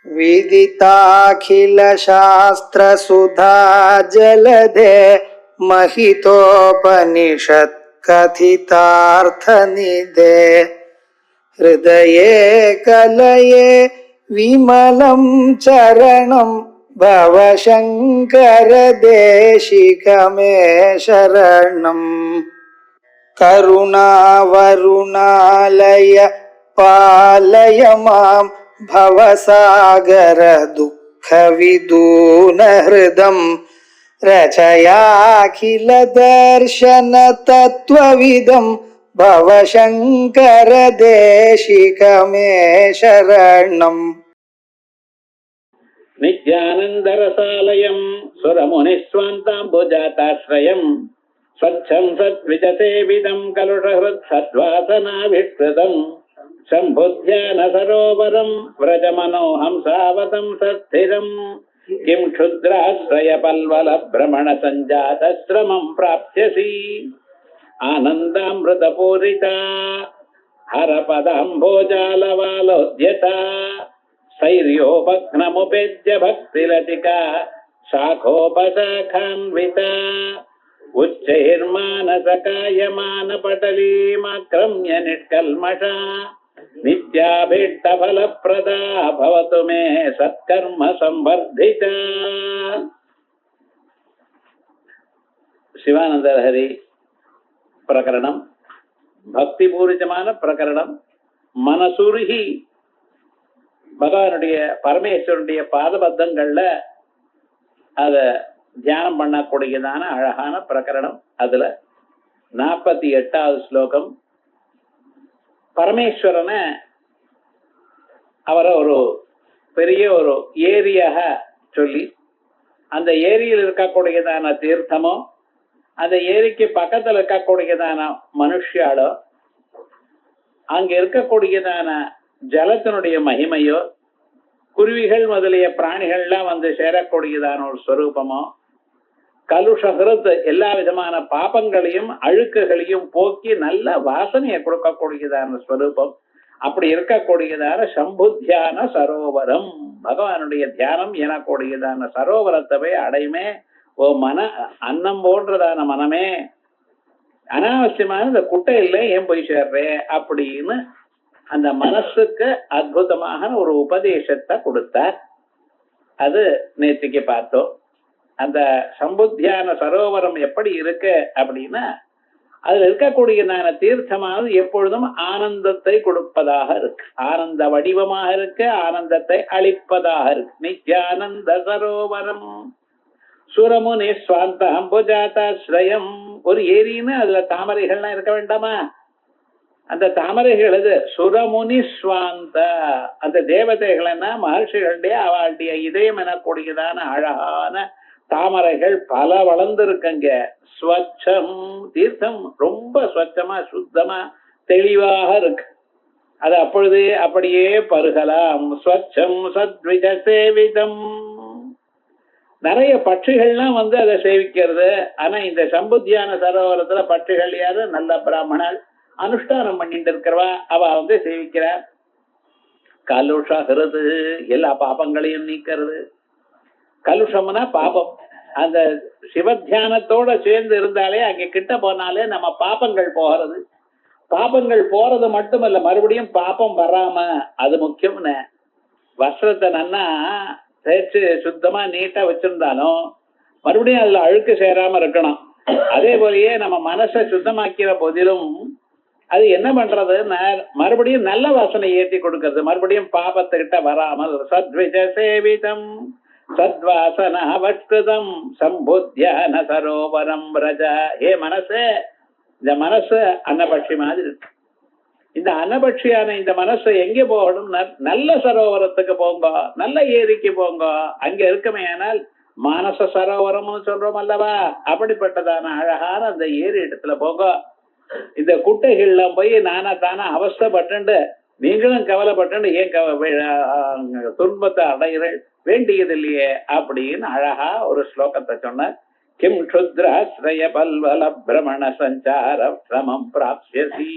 विदिताखिलशास्त्रसुधा जलधे महितोपनिषत् कथितार्थनिधे हृदये कलये विमलं चरणं भवशङ्कर देशिकमे शरणम् करुणावरुणालय पालय मां भवसागर दुःखविदून हृदं रचयाखिल दर्शन तत्त्वविदं भवशङ्कर देशिकमे शरणम् नित्यानन्दरसालयं सुरमुनिस्वान्ताम्बुजाताश्रयम् स्वच्छं सद्विजसेवितं कलुषहृत् सद्वासनाभिष्कृतं शम्भुध्यानसरोवरं व्रजमनोहंसावतं सत्स्थिरं किं क्षुद्राश्रयपल्वलभ्रमणसञ्जातश्रमं प्राप्स्यसि आनन्दामृतपूरिता हरपदाम्भोजालवालोद्यता स्थैर्योपघ्नमुपेज्य भक्तिलतिका शाखोपशाखान्विता उच्चैर्मानसकायमानपटलीमाक्रम्य निष्कल्मषा नित्याभीष्टफलप्रदा भवतु मे सत्कर्म संवर्धिता. சிவானந்தலஹரி பிரகரணம் பக்திபூரிதமான பிரகரணம். மனசுருகி பகவானுடைய பரமேஸ்வரனுடைய பாதபத்தங்கள்ல அத தியானம் பண்ணக்கூடியதான அழகான பிரகரணம். அதுல 48வது ஸ்லோகம் பரமேஸ்வரனை அவரை ஒரு பெரிய ஒரு ஏரியாக சொல்லி அந்த ஏரியில் இருக்கக்கூடியதான தீர்த்தமோ அந்த ஏரிக்கு பக்கத்தில் இருக்கக்கூடியதான மனுஷியாலோ அங்க இருக்கக்கூடியதான ஜலத்தினுடைய மகிமையோ குருவிகள் முதலிய பிராணிகள்லாம் வந்து சேரக்கூடியதான ஒரு ஸ்வரூபமோ கலுஷகிருத் எல்லா விதமான பாபங்களையும் அழுக்குகளையும் போக்கி நல்ல வாசனையை கொடுக்கக்கூடியதான ஸ்வரூபம். அப்படி இருக்கக்கூடியதான சம்புத்தியான சரோவரம் பகவானுடைய தியானம் எனக்கூடியதான சரோவரத்தை அடையுமே. ஓ மன அன்னம் போன்றதான மனமே, அனாவசியமான இந்த குட்டையில ஏன் போய் சேர்றே அப்படின்னு அந்த மனசுக்கு அற்புதமாக ஒரு உபதேசத்தை கொடுத்தார். அது நேற்றுக்கு பார்த்தோம். அந்த சம்புத்தியான சரோவரம் எப்படி இருக்கு அப்படின்னா அதுல இருக்கக்கூடியதான தீர்த்தமானது எப்பொழுதும் ஆனந்தத்தை கொடுப்பதாக இருக்கு, ஆனந்த வடிவமாக இருக்கு, ஆனந்தத்தை அளிப்பதாக இருக்கு. நித்யானந்த சரோவரம் சுரமுனி ஸ்வாந்த அம்புஜாதாஸ்ரயம். ஒரு ஏரின்னு அதுல தாமரைகள்லாம் இருக்க வேண்டாமா? அந்த தாமரைகள் அது சுரமுனி ஸ்வாந்த, அந்த தேவதைகள்னா மகர்ஷிகளுடைய அவளுடைய இதயம் எனக்கூடியதான அழகான தாமரைகள் பல வளர்ந்துருக்குங்க. ஸ்வச்சம் தீர்த்தம் ரொம்ப ஸ்வச்சமா சுத்தமா தெளிவாக இருக்கு. அது அப்பொழுது அப்படியே பருகலாம். ஸ்வச்சம் சத்விஜ சேவிதம். நிறைய பட்சிகள்லாம் வந்து அதை சேவிக்கிறது. ஆனா இந்த சம்புத்தியான சரோவரத்துல பட்சிகள் யாரு? நல்ல பிராமணர் அனுஷ்டானம் பண்ணிட்டு இருக்கிறவா, அவ வந்து சேவிக்கிறார். கலுஷகிறது எல்லா பாபங்களையும் நீக்கிறது. கலுஷம்னா பாபம். அந்த சிவத்தியானத்தோட சேர்ந்து இருந்தாலே அங்க கிட்ட போனாலே நம்ம பாபங்கள் போகிறது. பாபங்கள் போறது மட்டுமல்ல, மறுபடியும் பாபம் வராம அது முக்கியம்னு. வஸ்திரத்தை நன்னா தேய்ச்சி சுத்தமா நீட்டா வச்சிருந்தாலும் மறுபடியும் அதுல அழுக்கு சேராம இருக்கணும். அதே போலயே நம்ம மனசை சுத்தமாக்கிற போதிலும் அது என்ன பண்றது, மறுபடியும் நல்ல வாசனை ஏற்றி கொடுக்கிறது, மறுபடியும் பாபத்துக்கிட்ட வராமல். சத்விஜ சேவிதம் சத்வாசனாவஷ்கிருதம் சம்புத்தியான சரோவரம் ரஜ. ஏ மனசே, இந்த மனசு அன்னபட்சி மாதிரி இருக்கு. இந்த அன்னபட்சியான இந்த மனசு எங்கே போகணும்? நல்ல சரோவரத்துக்கு போங்க, நல்ல ஏரிக்கு போங்க. அங்க இருக்குமே ஆனால் மானச சரோவரம்னு சொல்றோம் அல்லவா, அப்படிப்பட்டதான அழகான அந்த ஏரி இடத்துல போங்க. இந்த குட்டைகள்ல போய் நானா தானா அவஸ்தைப்பட்டு நீங்களும் கவலைப்பட்டு ஏன் துன்பத்தை அடைகிற வேண்டியது இல்லையே அப்படின்னு அழகா ஒரு ஸ்லோகத்தை சொன்ன. கிம் க்ஷுத்ராஸ்ரய பல்வல பிரமண சஞ்சார சிரமம் பிராப்ஸ்யசி.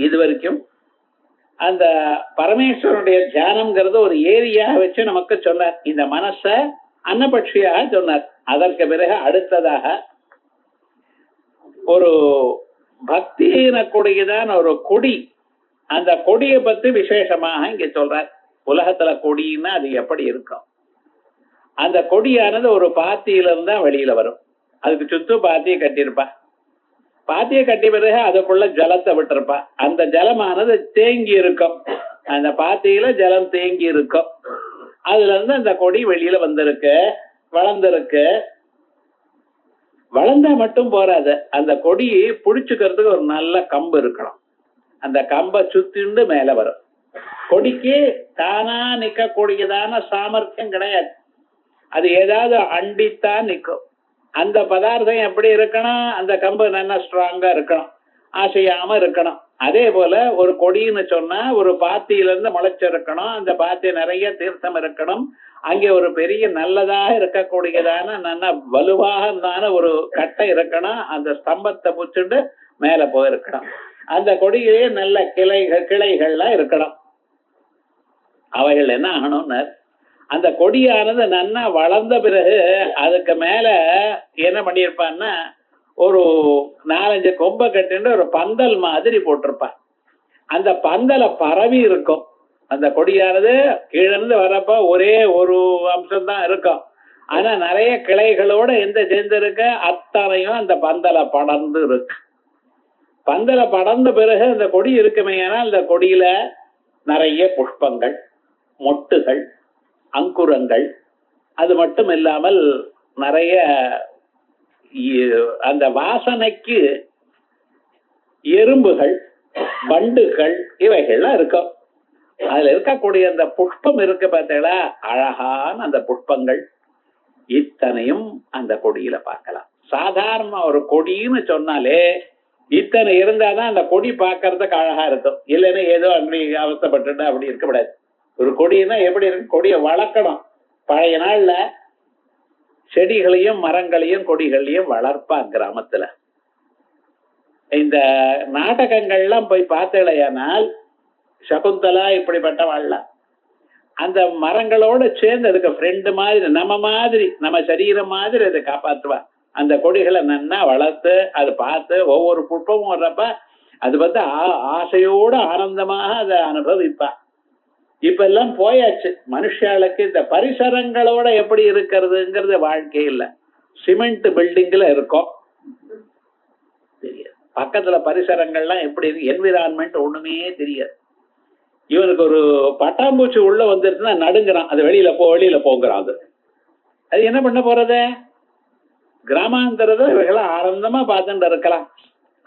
இது வரைக்கும் அந்த பரமேஸ்வரனுடைய தியானம்ங்கிறது ஒரு ஏரியா வச்சு நமக்கு சொன்னார். இந்த மனச அன்னபட்சியாக சொன்னார். அதற்கு பிறகு அடுத்ததாக ஒரு பக்தியின கொடிதான் ஒரு கொடி. அந்த கொடியை பத்தி விசேஷமாக இங்க சொல்றார். உலகத்துல கொடின்னா அது எப்படி இருக்கும்? அந்த கொடியானது ஒரு பாத்தியில இருந்தா வெளியில வரும். அதுக்கு சுத்தும் பாத்தியை கட்டியிருப்பா. பாத்தியை கட்டி பிறகு அதுக்குள்ள ஜலத்தை விட்டுருப்பா. அந்த ஜலமானது தேங்கி இருக்கும். அந்த பாத்தியில ஜலம் தேங்கி இருக்கும். அதுல இருந்து அந்த கொடி வெளியில வந்திருக்கு, வளர்ந்திருக்கு. வளர்ந்தா மட்டும் போறாது, அந்த கொடியை புடிச்சுக்கிறதுக்கு ஒரு நல்ல கம்பு இருக்கணும். அந்த கம்பை சுத்திண்டு மேல வரும். கொடிக்கு தானா நிக்க கூடியதான சாமர்த்தியம் கிடையாது. அது ஏதாவது அண்டித்தான் நிற்கும். அந்த பதார்த்தம் எப்படி இருக்கணும்? அந்த கம்பு நல்லா ஸ்ட்ராங்கா இருக்கணும், ஆசையாம இருக்கணும். அதே போல ஒரு கொடின்னு சொன்னா ஒரு பாத்தியில இருந்து முளைச்சிருக்கணும். அந்த பாத்தி நிறைய தீர்த்தம் இருக்கணும். அங்கே ஒரு பெரிய நல்லதாக இருக்கக்கூடியதான நல்ல வலுவாக ஒரு கட்டை இருக்கணும். அந்த ஸ்தம்பத்தை புச்சுண்டு மேல போயிருக்கணும். அந்த கொடியிலேயே நல்ல கிளைகள்லாம் இருக்கணும். அவைகள் என்ன ஆகணும்னு, அந்த கொடியானது நன்னா வளர்ந்த பிறகு அதுக்கு மேல என்ன பண்ணியிருப்பான்னா ஒரு 4-5 கொம்பை கட்டிட்டு ஒரு பந்தல் மாதிரி போட்டிருப்பான். அந்த பந்தலை பரவி இருக்கும். அந்த கொடியானது கீழிருந்து வரப்ப ஒரே ஒரு அம்சம் தான் இருக்கும். ஆனா நிறைய கிளைகளோட எந்த சேர்ந்து இருக்க அத்தனையும் அந்த பந்தலை படர்ந்து இருக்கு. பந்தலை படர்ந்த பிறகு அந்த கொடி இருக்குமே, ஏன்னா அந்த கொடியில நிறைய புஷ்பங்கள், மொட்டுகள், அங்குரங்கள், அது மட்டும் இல்லாமல் நிறைய அந்த வாசனைக்கு எறும்புகள், வண்டுகள் இவைகள்லாம் இருக்கும். அதுல இருக்கக்கூடிய அந்த புஷ்பம் இருக்கு பார்த்தீங்களா, அழகான அந்த புஷ்பங்கள் இத்தனையும் அந்த கொடியில பார்க்கலாம். சாதாரண ஒரு கொடின்னு சொன்னாலே இத்தனை இருந்தாதான் அந்த கொடி பார்க்கறதுக்கு அழகா இருக்கும். இல்லைன்னா ஏதோ அப்படி அவஸ்தப்பட்டு அப்படி இருக்கக்கூடாது. ஒரு கொடின்னா எப்படி இருக்கு? கொடியை வளர்க்கணும். பழைய நாள்ல செடிகளையும் மரங்களையும் கொடிகளையும் வளர்ப்பாங்க கிராமத்துல. இந்த நாடகங்கள்லாம் போய் பார்த்தலையானால் சகுந்தலா இப்படிப்பட்டவாள்லாம் அந்த மரங்களோட சேர்ந்து அதுக்கு ஃப்ரெண்டு மாதிரி, நம்ம சரீரம் மாதிரி அதை காப்பாற்றுவா. அந்த கொடிகளை நன்னா வளர்த்து அதை பார்த்து ஒவ்வொரு புஷ்பமும் வர்றப்ப அது வந்து ஆசையோட ஆனந்தமாக அதை அனுபவிப்பா. இப்ப எல்லாம் போயாச்சு. மனுஷாளுக்கு இந்த பரிசரங்களோட எப்படி இருக்கிறதுங்கிறது வாழ்க்கை இல்ல. சிமெண்ட் பில்டிங்ல இருக்கும், தெரியாது. பக்கத்துல பரிசரங்கள்லாம் எப்படி இருக்கு, என்விரான்மெண்ட் ஒண்ணுமே தெரியாது. இவனுக்கு ஒரு பட்டாம்பூச்சி உள்ள வந்துருச்சுன்னா நடுங்கிறான். அது வெளியில போங்கிறான். அது என்ன பண்ண போறது? கிராமாந்தரத்தை இவர்களாம் ஆனந்தமா பார்த்துட்டு இருக்கலாம்.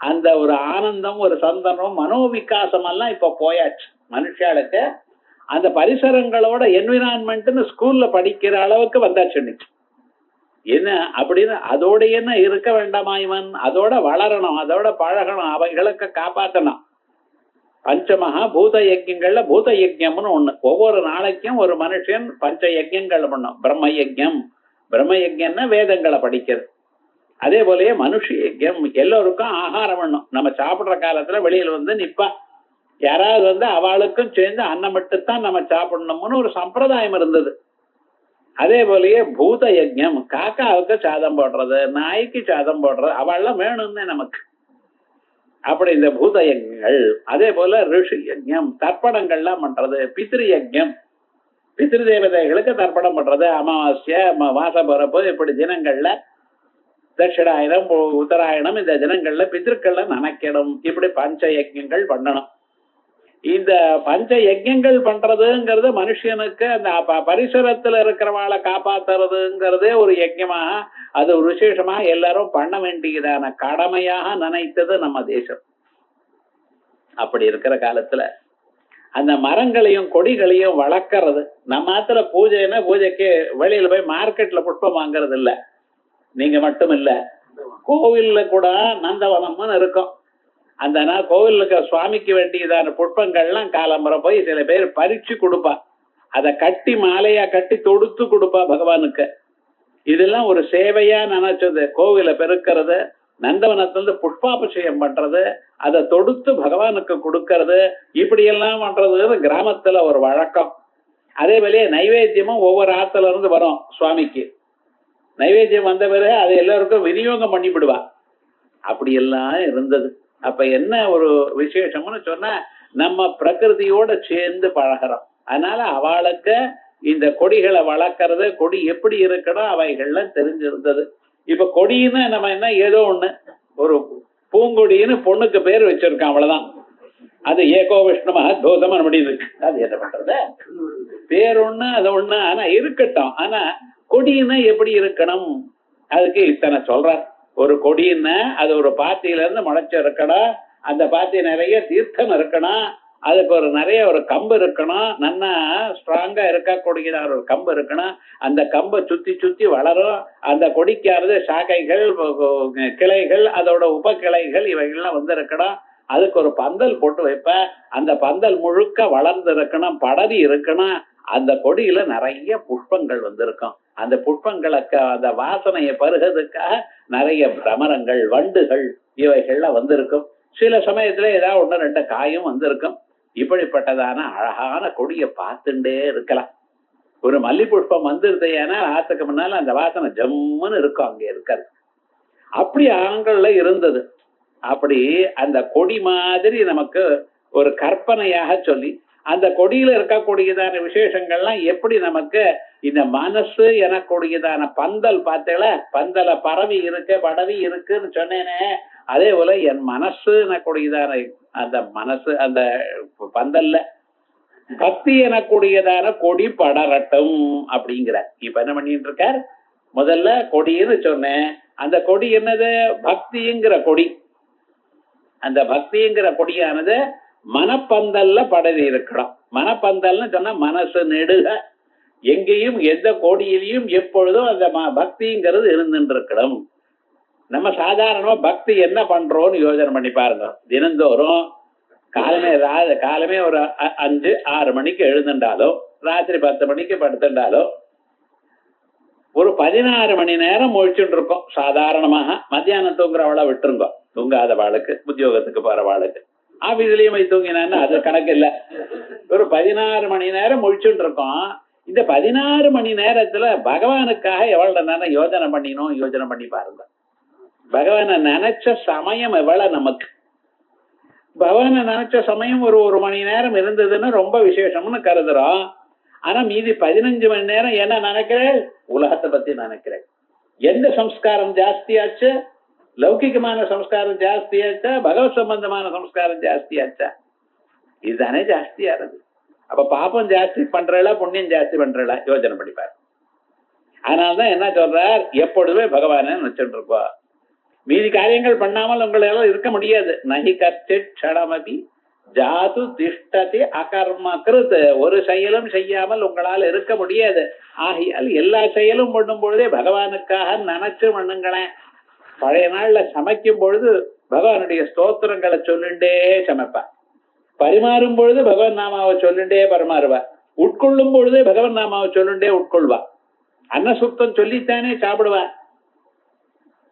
அந்த ஒரு ஆனந்தம், ஒரு சந்தனம், மனோவிகாசம் எல்லாம் இப்ப போயாச்சு. மனுஷாளுக்கு அந்த பரிசரங்களோட என்விரான்மெண்ட்னு ஸ்கூல்ல படிக்கிற அளவுக்கு வந்தாச்சு. என்ன அப்படின்னு அதோட என்ன இருக்க வேண்டாமா? இவன் அதோட வளரணும், அதோட பழகணும், அவைகளுக்கு காப்பாற்றணும். பஞ்சமகா பூத யஜ்யங்கள்ல பூத யஜ்யம்னு ஒண்ணு. ஒவ்வொரு நாளைக்கும் ஒரு மனுஷன் பஞ்ச யஜ்யங்கள் பண்ணும். பிரம்ம யஜ்யம்னா வேதங்களை படிக்கிறது. அதே போலயே மனுஷ யஜ்யம், எல்லோருக்கும் ஆகாரம் பண்ணும். நம்ம சாப்பிடுற காலத்துல வெளியில வந்து நிப்பா, யாராவது வந்து அவளுக்கும் சேர்ந்து அன்னம் மட்டும்தான் நம்ம சாப்பிடணும்னு ஒரு சம்பிரதாயம் இருந்தது. அதே போலயே பூத யஜ்யம், காக்காவுக்கு சாதம் போடுறது, நாய்க்கு சாதம் போடுறது, அவள்லாம் வேணும்னு நமக்கு. அப்படி இந்த பூத யஜ்யங்கள். அதே போல ரிஷி யஜ்யம், தர்ப்பணங்கள்லாம் பண்றது. பித்ரு யஜ்யம், பித்ரு தேவதைகளுக்கு தர்ப்பணம் பண்றது. அமாவாஸ்ய, மாச பிறப்பு, இப்படி தினங்கள்ல தட்சிணாயனம், உத்தராயணம், இந்த தினங்கள்ல பித்ருக்கள்ல நினைக்கணும். இப்படி பஞ்ச யஜ்யங்கள் பண்ணணும். இந்த பஞ்ச யஜ்யங்கள் பண்றதுங்கிறது மனுஷனுக்கு அந்த பரிசரத்துல இருக்கிறவாளை காப்பாத்துறதுங்கிறதே ஒரு யஜ்யமா, அது ஒரு விசேஷமா எல்லாரும் பண்ண வேண்டியதான கடமையாக நினைத்தது நம்ம தேசம். அப்படி இருக்கிற காலத்துல அந்த மரங்களையும் கொடிகளையும் வளர்க்கறது. நம்ம ஆத்துல பூஜைன்னா பூஜைக்கு வெளியில போய் மார்க்கெட்ல புஷ்பம் வாங்கறது இல்ல. நீங்க மட்டும் இல்ல, கோவில்ல கூட நந்தவனம்னு இருக்கும். அந்த நாள் கோவிலுக்கு சுவாமிக்கு வேண்டியதான புஷ்பங்கள்லாம் காலம்பரை போய் சில பேர் பறிச்சு கொடுப்பா. அதை கட்டி மாலையா கட்டி தொடுத்து கொடுப்பா பகவானுக்கு. இதெல்லாம் ஒரு சேவையா நினைச்சது. கோவிலை பெருக்கிறது, நந்தவனத்திலிருந்து புஷ்பாபிஷேகம் பண்றது, அதை தொடுத்து பகவானுக்கு கொடுக்கறது, இப்படி எல்லாம் பண்றது கிராமத்துல ஒரு வழக்கம். அதே போல நைவேத்தியமும் ஒவ்வொரு ஆத்துல இருந்து வரும் சுவாமிக்கு. நைவேத்தியம் வந்த பிறகு அதை எல்லாருக்கும் விநியோகம் பண்ணிவிடுவா. அப்படி எல்லாம் இருந்தது. அப்ப என்ன ஒரு விசேஷம்னு சொன்னா, நம்ம பிரகிருதியோட சேர்ந்து பழகிறோம். அதனால அவளுக்கு இந்த கொடிகளை வளர்க்கறது, கொடி எப்படி இருக்கணும் அவைகள்லாம் தெரிஞ்சிருந்தது. இப்ப கொடின்னு நம்ம என்ன ஏதோ ஒண்ணு ஒரு பூங்கொடின்னு பொண்ணுக்கு பேர் வச்சிருக்கான், அவ்வளவுதான். அது ஏகோ விஷ்ணு மகத்பூதம் அப்படின்னு இருக்கு. அது என்ன பண்றது, பேர் ஒண்ணு அது ஒண்ணு, ஆனா இருக்கட்டும். ஆனா கொடின்னா எப்படி இருக்கணும், அதுக்கு இத்தனை சொல்ற. ஒரு கொடின்னா அது ஒரு பாத்தியில இருந்து முளைச்சு இருக்கணும், அந்த பாத்தி நிறைய தீர்த்தம் இருக்கணும், அதுக்கு ஒரு நிறைய ஒரு கம்பு இருக்கணும், நல்லா ஸ்ட்ராங்கா இருக்கக்கூடிய ஒரு கம்பு இருக்கணும், அந்த கம்பை சுத்தி சுத்தி வளரும். அந்த கொடிக்கானது சாக்கைகள், கிளைகள், அதோட உப கிளைகள் இவைகள்லாம் வந்து இருக்கணும். அதுக்கு ஒரு பந்தல் போட்டு வைப்பேன், அந்த பந்தல் முழுக்க வளர்ந்து இருக்கணும், படரி இருக்கணும். அந்த கொடியில நிறைய புஷ்பங்கள் வந்திருக்கும். அந்த புஷ்பங்களுக்கு அந்த வாசனையை பருகிறதுக்காக நிறைய பிரமரங்கள், வண்டுகள் இவைகள்லாம் வந்திருக்கும். சில சமயத்துல ஏதாவது ஒண்ணு ரெண்டு காயும் வந்திருக்கும். இப்படிப்பட்டதான அழகான கொடியை பார்த்துட்டே இருக்கலாம். ஒரு மல்லி புஷ்பம் வந்துருது, ஏன்னா ஆத்துக்கு முன்னால அந்த வாசனை ஜம்முன்னு இருக்கும், அங்க இருக்காது. அப்படி ஆண்கள்ல இருந்தது. அப்படி அந்த கொடி மாதிரி நமக்கு ஒரு கற்பனையாக சொல்லி, அந்த கொடியில இருக்கக்கூடியதான விசேஷங்கள்லாம் எப்படி நமக்கு இந்த மனசு எனக்கூடியதான பந்தல் பார்த்தேல, பந்தல பரவி இருக்கு படவி இருக்குன்னு சொன்னேனே, அதே போல என் மனசு எனக்கூடியதான அந்த மனசு அந்த பந்தல்ல பக்தி எனக்கூடியதான கொடி படரட்டும் அப்படிங்கிற. இப்ப என்ன பண்ணிட்டு இருக்கார், முதல்ல கொடின்னு சொன்னேன். அந்த கொடி என்னது, பக்திங்கிற கொடி. அந்த பக்திங்கிற கொடியானது மனப்பந்தல்ல படவி இருக்கணும். மனப்பந்தல்னு சொன்னா மனசு நெடுக எங்கேயும் எந்த கோடியிலையும் எப்பொழுதும் அந்த பக்திங்கிறது இருந்துட்டு இருக்கணும். நம்ம சாதாரணமா பக்தி என்ன பண்றோம்னு யோசனை பண்ணி பாருங்க. தினந்தோறும் காலமே ஒரு 5-6 மணிக்கு எழுந்துட்டாலும், ராத்திரி 10 மணிக்கு படுத்துட்டாலும், ஒரு 16 மணி நேரம் முழிச்சுட்டு இருக்கோம் சாதாரணமாக. மத்தியானம் தூங்குறவளை விட்டுருங்க, தூங்காத வாளுக்கு, உத்தியோகத்துக்கு போற வாளுக்கு. ஆபீஸ்லயும் போய் தூங்கினான்னு அது கணக்கு இல்லை. ஒரு 16 மணி நேரம் முழிச்சுட்டு இருக்கோம். இந்த 16 மணி நேரத்துல பகவானுக்காக எவ்வளவு நேரம் யோஜனை பண்ணினோம், யோஜனை பண்ணி பாருங்க. பகவானை நினைச்ச சமயம் எவ்வளவு நமக்கு. பகவானை நினைச்ச சமயம் ஒரு மணி நேரம் இருந்ததுன்னு ரொம்ப விசேஷம்னு கருதுறோம். ஆனா மீதி 15 மணி நேரம் என்ன நினைக்கிறேன், உலகத்தை பத்தி நினைக்கிறேன். எந்த சம்ஸ்காரம் ஜாஸ்தியாச்சு, லௌகிகமான சம்ஸ்காரம் ஜாஸ்தியாச்சா, பகவத் சம்பந்தமான சம்ஸ்காரம் ஜாஸ்தியாச்சா? இதுதானே ஜாஸ்தியா இருக்கு. அப்ப பாப்பம் ஜாஸ்தி பண்றா, புண்ணியம் ஜாஸ்தி பண்றா, யோஜனை பண்ணிப்பாரு. அதனாலதான் என்ன சொல்றார், எப்பொழுதுமே பகவான நினைச்சுட்டு இருப்பா. மீதி காரியங்கள் பண்ணாமல் உங்களால இருக்க முடியாது. நகி கச்சமபி ஜாது திஷ்டதி அகர்ம கிருத். ஒரு செயலும் செய்யாமல் உங்களால் இருக்க முடியாது. ஆகையால் எல்லா செயலும் பண்ணும் பொழுதே பகவானுக்காக நினைச்சு பண்ணுங்களேன். பழைய நாள்ல சமைக்கும் பொழுது பகவானுடைய ஸ்தோத்திரங்களை சொல்லிண்டே சமைப்பா. பரிமாறும் பொழுது பகவான் நாமாவை சொல்லிண்டே பரிமாறுவா. உட்கொள்ளும் பொழுது பகவான் நாமாவை சொல்லிண்டே உட்கொள்வா. அன்னசுத்தம் சொல்லித்தானே சாப்பிடுவா.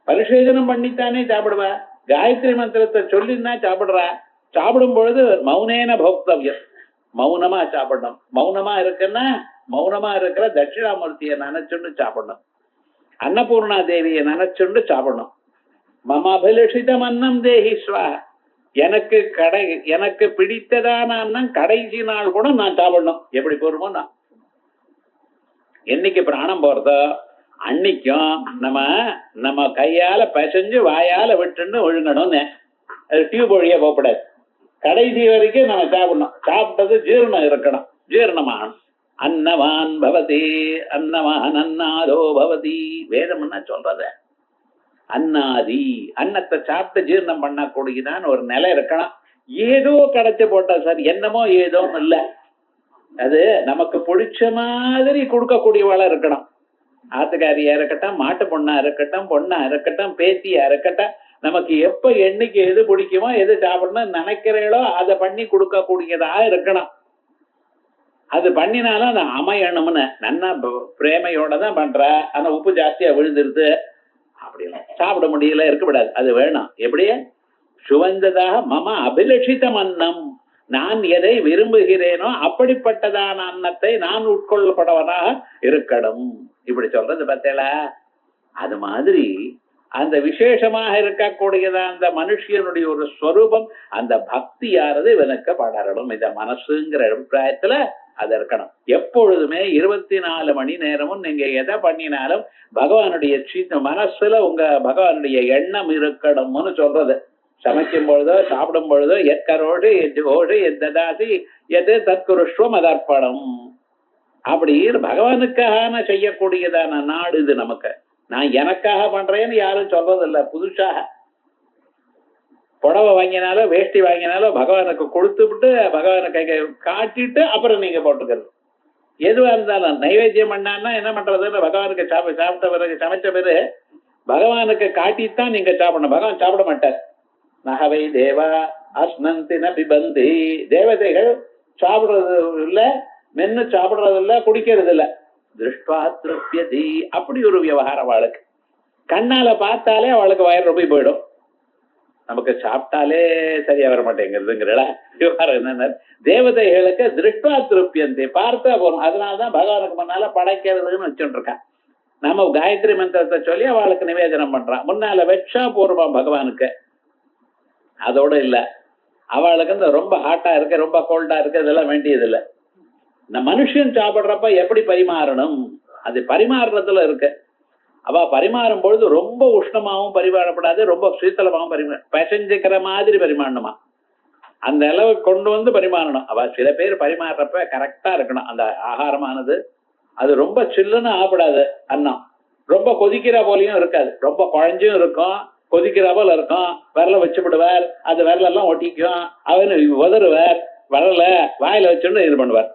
பரிசேதனம் பண்ணித்தானே சாப்பிடுவா. காயத்ரி மந்திரத்தை சொல்லினா சாப்பிடுறா. சாப்பிடும் பொழுது மௌனேன போக்தவ்யம், மௌனமா சாப்பிடணும். மௌனமா இருக்குன்னா மௌனமா இருக்கிற தட்சிணாமூர்த்தியை நினைச்சுண்டு சாப்பிடணும். அன்னபூர்ணா தேவியை நினைச்சுண்டு சாப்பிடணும். மம அபிலஷிதம் அன்னம் தேஹி ஸ்வா. எனக்கு பிடித்ததான அன்னம் கடைசி நாள் கூட நான் சாப்பிடணும். எப்படி போருமோ நான் என்னைக்கு பிராணம் போறதோ அன்னைக்கும் நம்ம கையால பசைஞ்சு வாயால விட்டுன்னு ஒழுங்கணும்னு. அது டியூப் வழியா போகக்கூடாது. கடைசி வரைக்கும் நம்ம சாப்பிடணும். சாப்பிட்டது ஜீரணம் இருக்கணும், ஜீரணமாகணும். அன்னவான் பவதி அன்னவான் அன்னாதோ பவதி. வேதம்னா சொல்றத அன்னாதி, அன்னத்தை சாப்பிட்டு ஜீரணம் பண்ணக்கூடியதான் ஒரு நிலை இருக்கணும். ஏதோ கடைச்சி போட்டா சார், என்னமோ ஏதோன்னு இல்லை. அது நமக்கு பிடிச்ச மாதிரி கொடுக்கக்கூடியவாளா இருக்கணும். ஆத்துக்காரியா இருக்கட்டும், மாட்டு பொண்ணா இருக்கட்டும், பொண்ணா இருக்கட்டும், பேத்தியா இருக்கட்டும், நமக்கு எப்ப என்னைக்கு எது பிடிக்குமோ எது சாப்பிடணும் நினைக்கிறீங்களோ அதை பண்ணி கொடுக்கக்கூடியதா இருக்கணும். அது பண்ணினாலும் அது அமையணும்னு நன்னா பிரேமையோட தான் பண்ற. ஆனா உப்பு ஜாஸ்தியா விழுந்துருது, அப்படிலாம் சாப்பிட முடியல இருக்கக்கூடாது, அது வேணும். எப்படியே சுவந்ததாக மம அபிலஷிதம் அன்னம், நான் எதை விரும்புகிறேனோ அப்படிப்பட்டதான அன்னத்தை நான் உட்கொள்ளப்படவனாக இருக்கணும். இப்படி சொல்றது பார்த்தேளா? அது மாதிரி அந்த விசேஷமாக இருக்கக்கூடியதான் அந்த மனுஷனுடைய ஒரு ஸ்வரூபம், அந்த பக்தியானது இவனுக்கு படரணும். இந்த மனசுங்கிற அபிப்பிராயத்துல அது இருக்கணும். எப்பொழுதுமே 24 மணி நேரமும் நீங்க எதை பண்ணினாலும் பகவானுடைய மனசுல உங்க பகவானுடைய எண்ணம் இருக்கணும்னு சொல்றது. சமைக்கும் பொழுதோ சாப்பிடும் பொழுதோ எக்கரோடு எஜோடு எதாசி எது தற்குருஷ்வம் அதர்ப்பணம், அப்படி பகவானுக்காக செய்யக்கூடியதான நாடு இது. நமக்கு நான் எனக்காக பண்றேன்னு யாரும் சொல்றதில்லை. புதுசாக புடவை வாங்கினாலும் வேஷ்டி வாங்கினாலும் பகவானுக்கு கொடுத்து விட்டு பகவானுக்கு காட்டிட்டு அப்புறம் நீங்க போட்டுக்கிறது. எதுவா இருந்தாலும் நைவேத்தியம் பண்ணான்னா என்ன பண்றதுன்னு பகவானுக்கு சாப்பிட்ட பிறகு சமைச்ச பிறகு பகவானுக்கு காட்டித்தான் நீங்க சாப்பிடணும். பகவான் சாப்பிட மாட்டார். நகவை தேவா அஸ்னந்தி ந பிபந்தி, தேவதைகள் சாப்பிடுறது இல்ல, மென்னு சாப்பிடுறது இல்ல, குடிக்கிறது இல்ல. திருஷ்டுவா திருப்யதி, அப்படி ஒரு விவகாரம் அவளுக்கு. கண்ணால பார்த்தாலே அவளுக்கு வயிறு ரொம்ப போயிடும். நமக்கு சாப்பிட்டாலே சரியா வர மாட்டேங்கிறதுங்கிற விவகாரம் என்னன்னா, தேவதைகளுக்கு திருஷ்டுவா திருப்தியந்தி, பார்த்தா போறோம். அதனாலதான் பகவானுக்கு முன்னால படைக்கிறதுன்னு வச்சுட்டு இருக்கான். நம்ம காயத்ரி மந்திரத்தை சொல்லி அவளுக்கு நிவேதனம் பண்றான். முன்னால வச்சா போருமா பகவானுக்கு. அதோட இல்ல, அவளுக்கு இந்த ரொம்ப ஹாட்டா இருக்கு, ரொம்ப கோல்டா இருக்கு, இதெல்லாம் வேண்டியது இல்லை. இந்த மனுஷன் சாப்பிடுறப்ப எப்படி பரிமாறணும், அது பரிமாறுறதுல இருக்கு. அவ பரிமாறும் பொழுது ரொம்ப உஷ்ணமாவும் பரிமாறப்படாது, ரொம்ப சீத்தளமாவும் பசஞ்சிக்கிற மாதிரி பரிமாறணுமா, அந்த அளவு கொண்டு வந்து பரிமாறணும். அவ சில பேர் பரிமாறுறப்ப கரெக்டா இருக்கணும் அந்த ஆகாரமானது. அது ரொம்ப சில்லுன்னு ஆகப்படாது. அன்னம் ரொம்ப கொதிக்கிற போலையும் இருக்காது, ரொம்ப குழஞ்சும் இருக்கும், கொதிக்கிற போல இருக்கும். விரல வச்சு விடுவார், அது விரலெல்லாம் ஒட்டிக்கும், அவனு உதறுவார், விரல வாயில வச்சுன்னு இது பண்ணுவார்.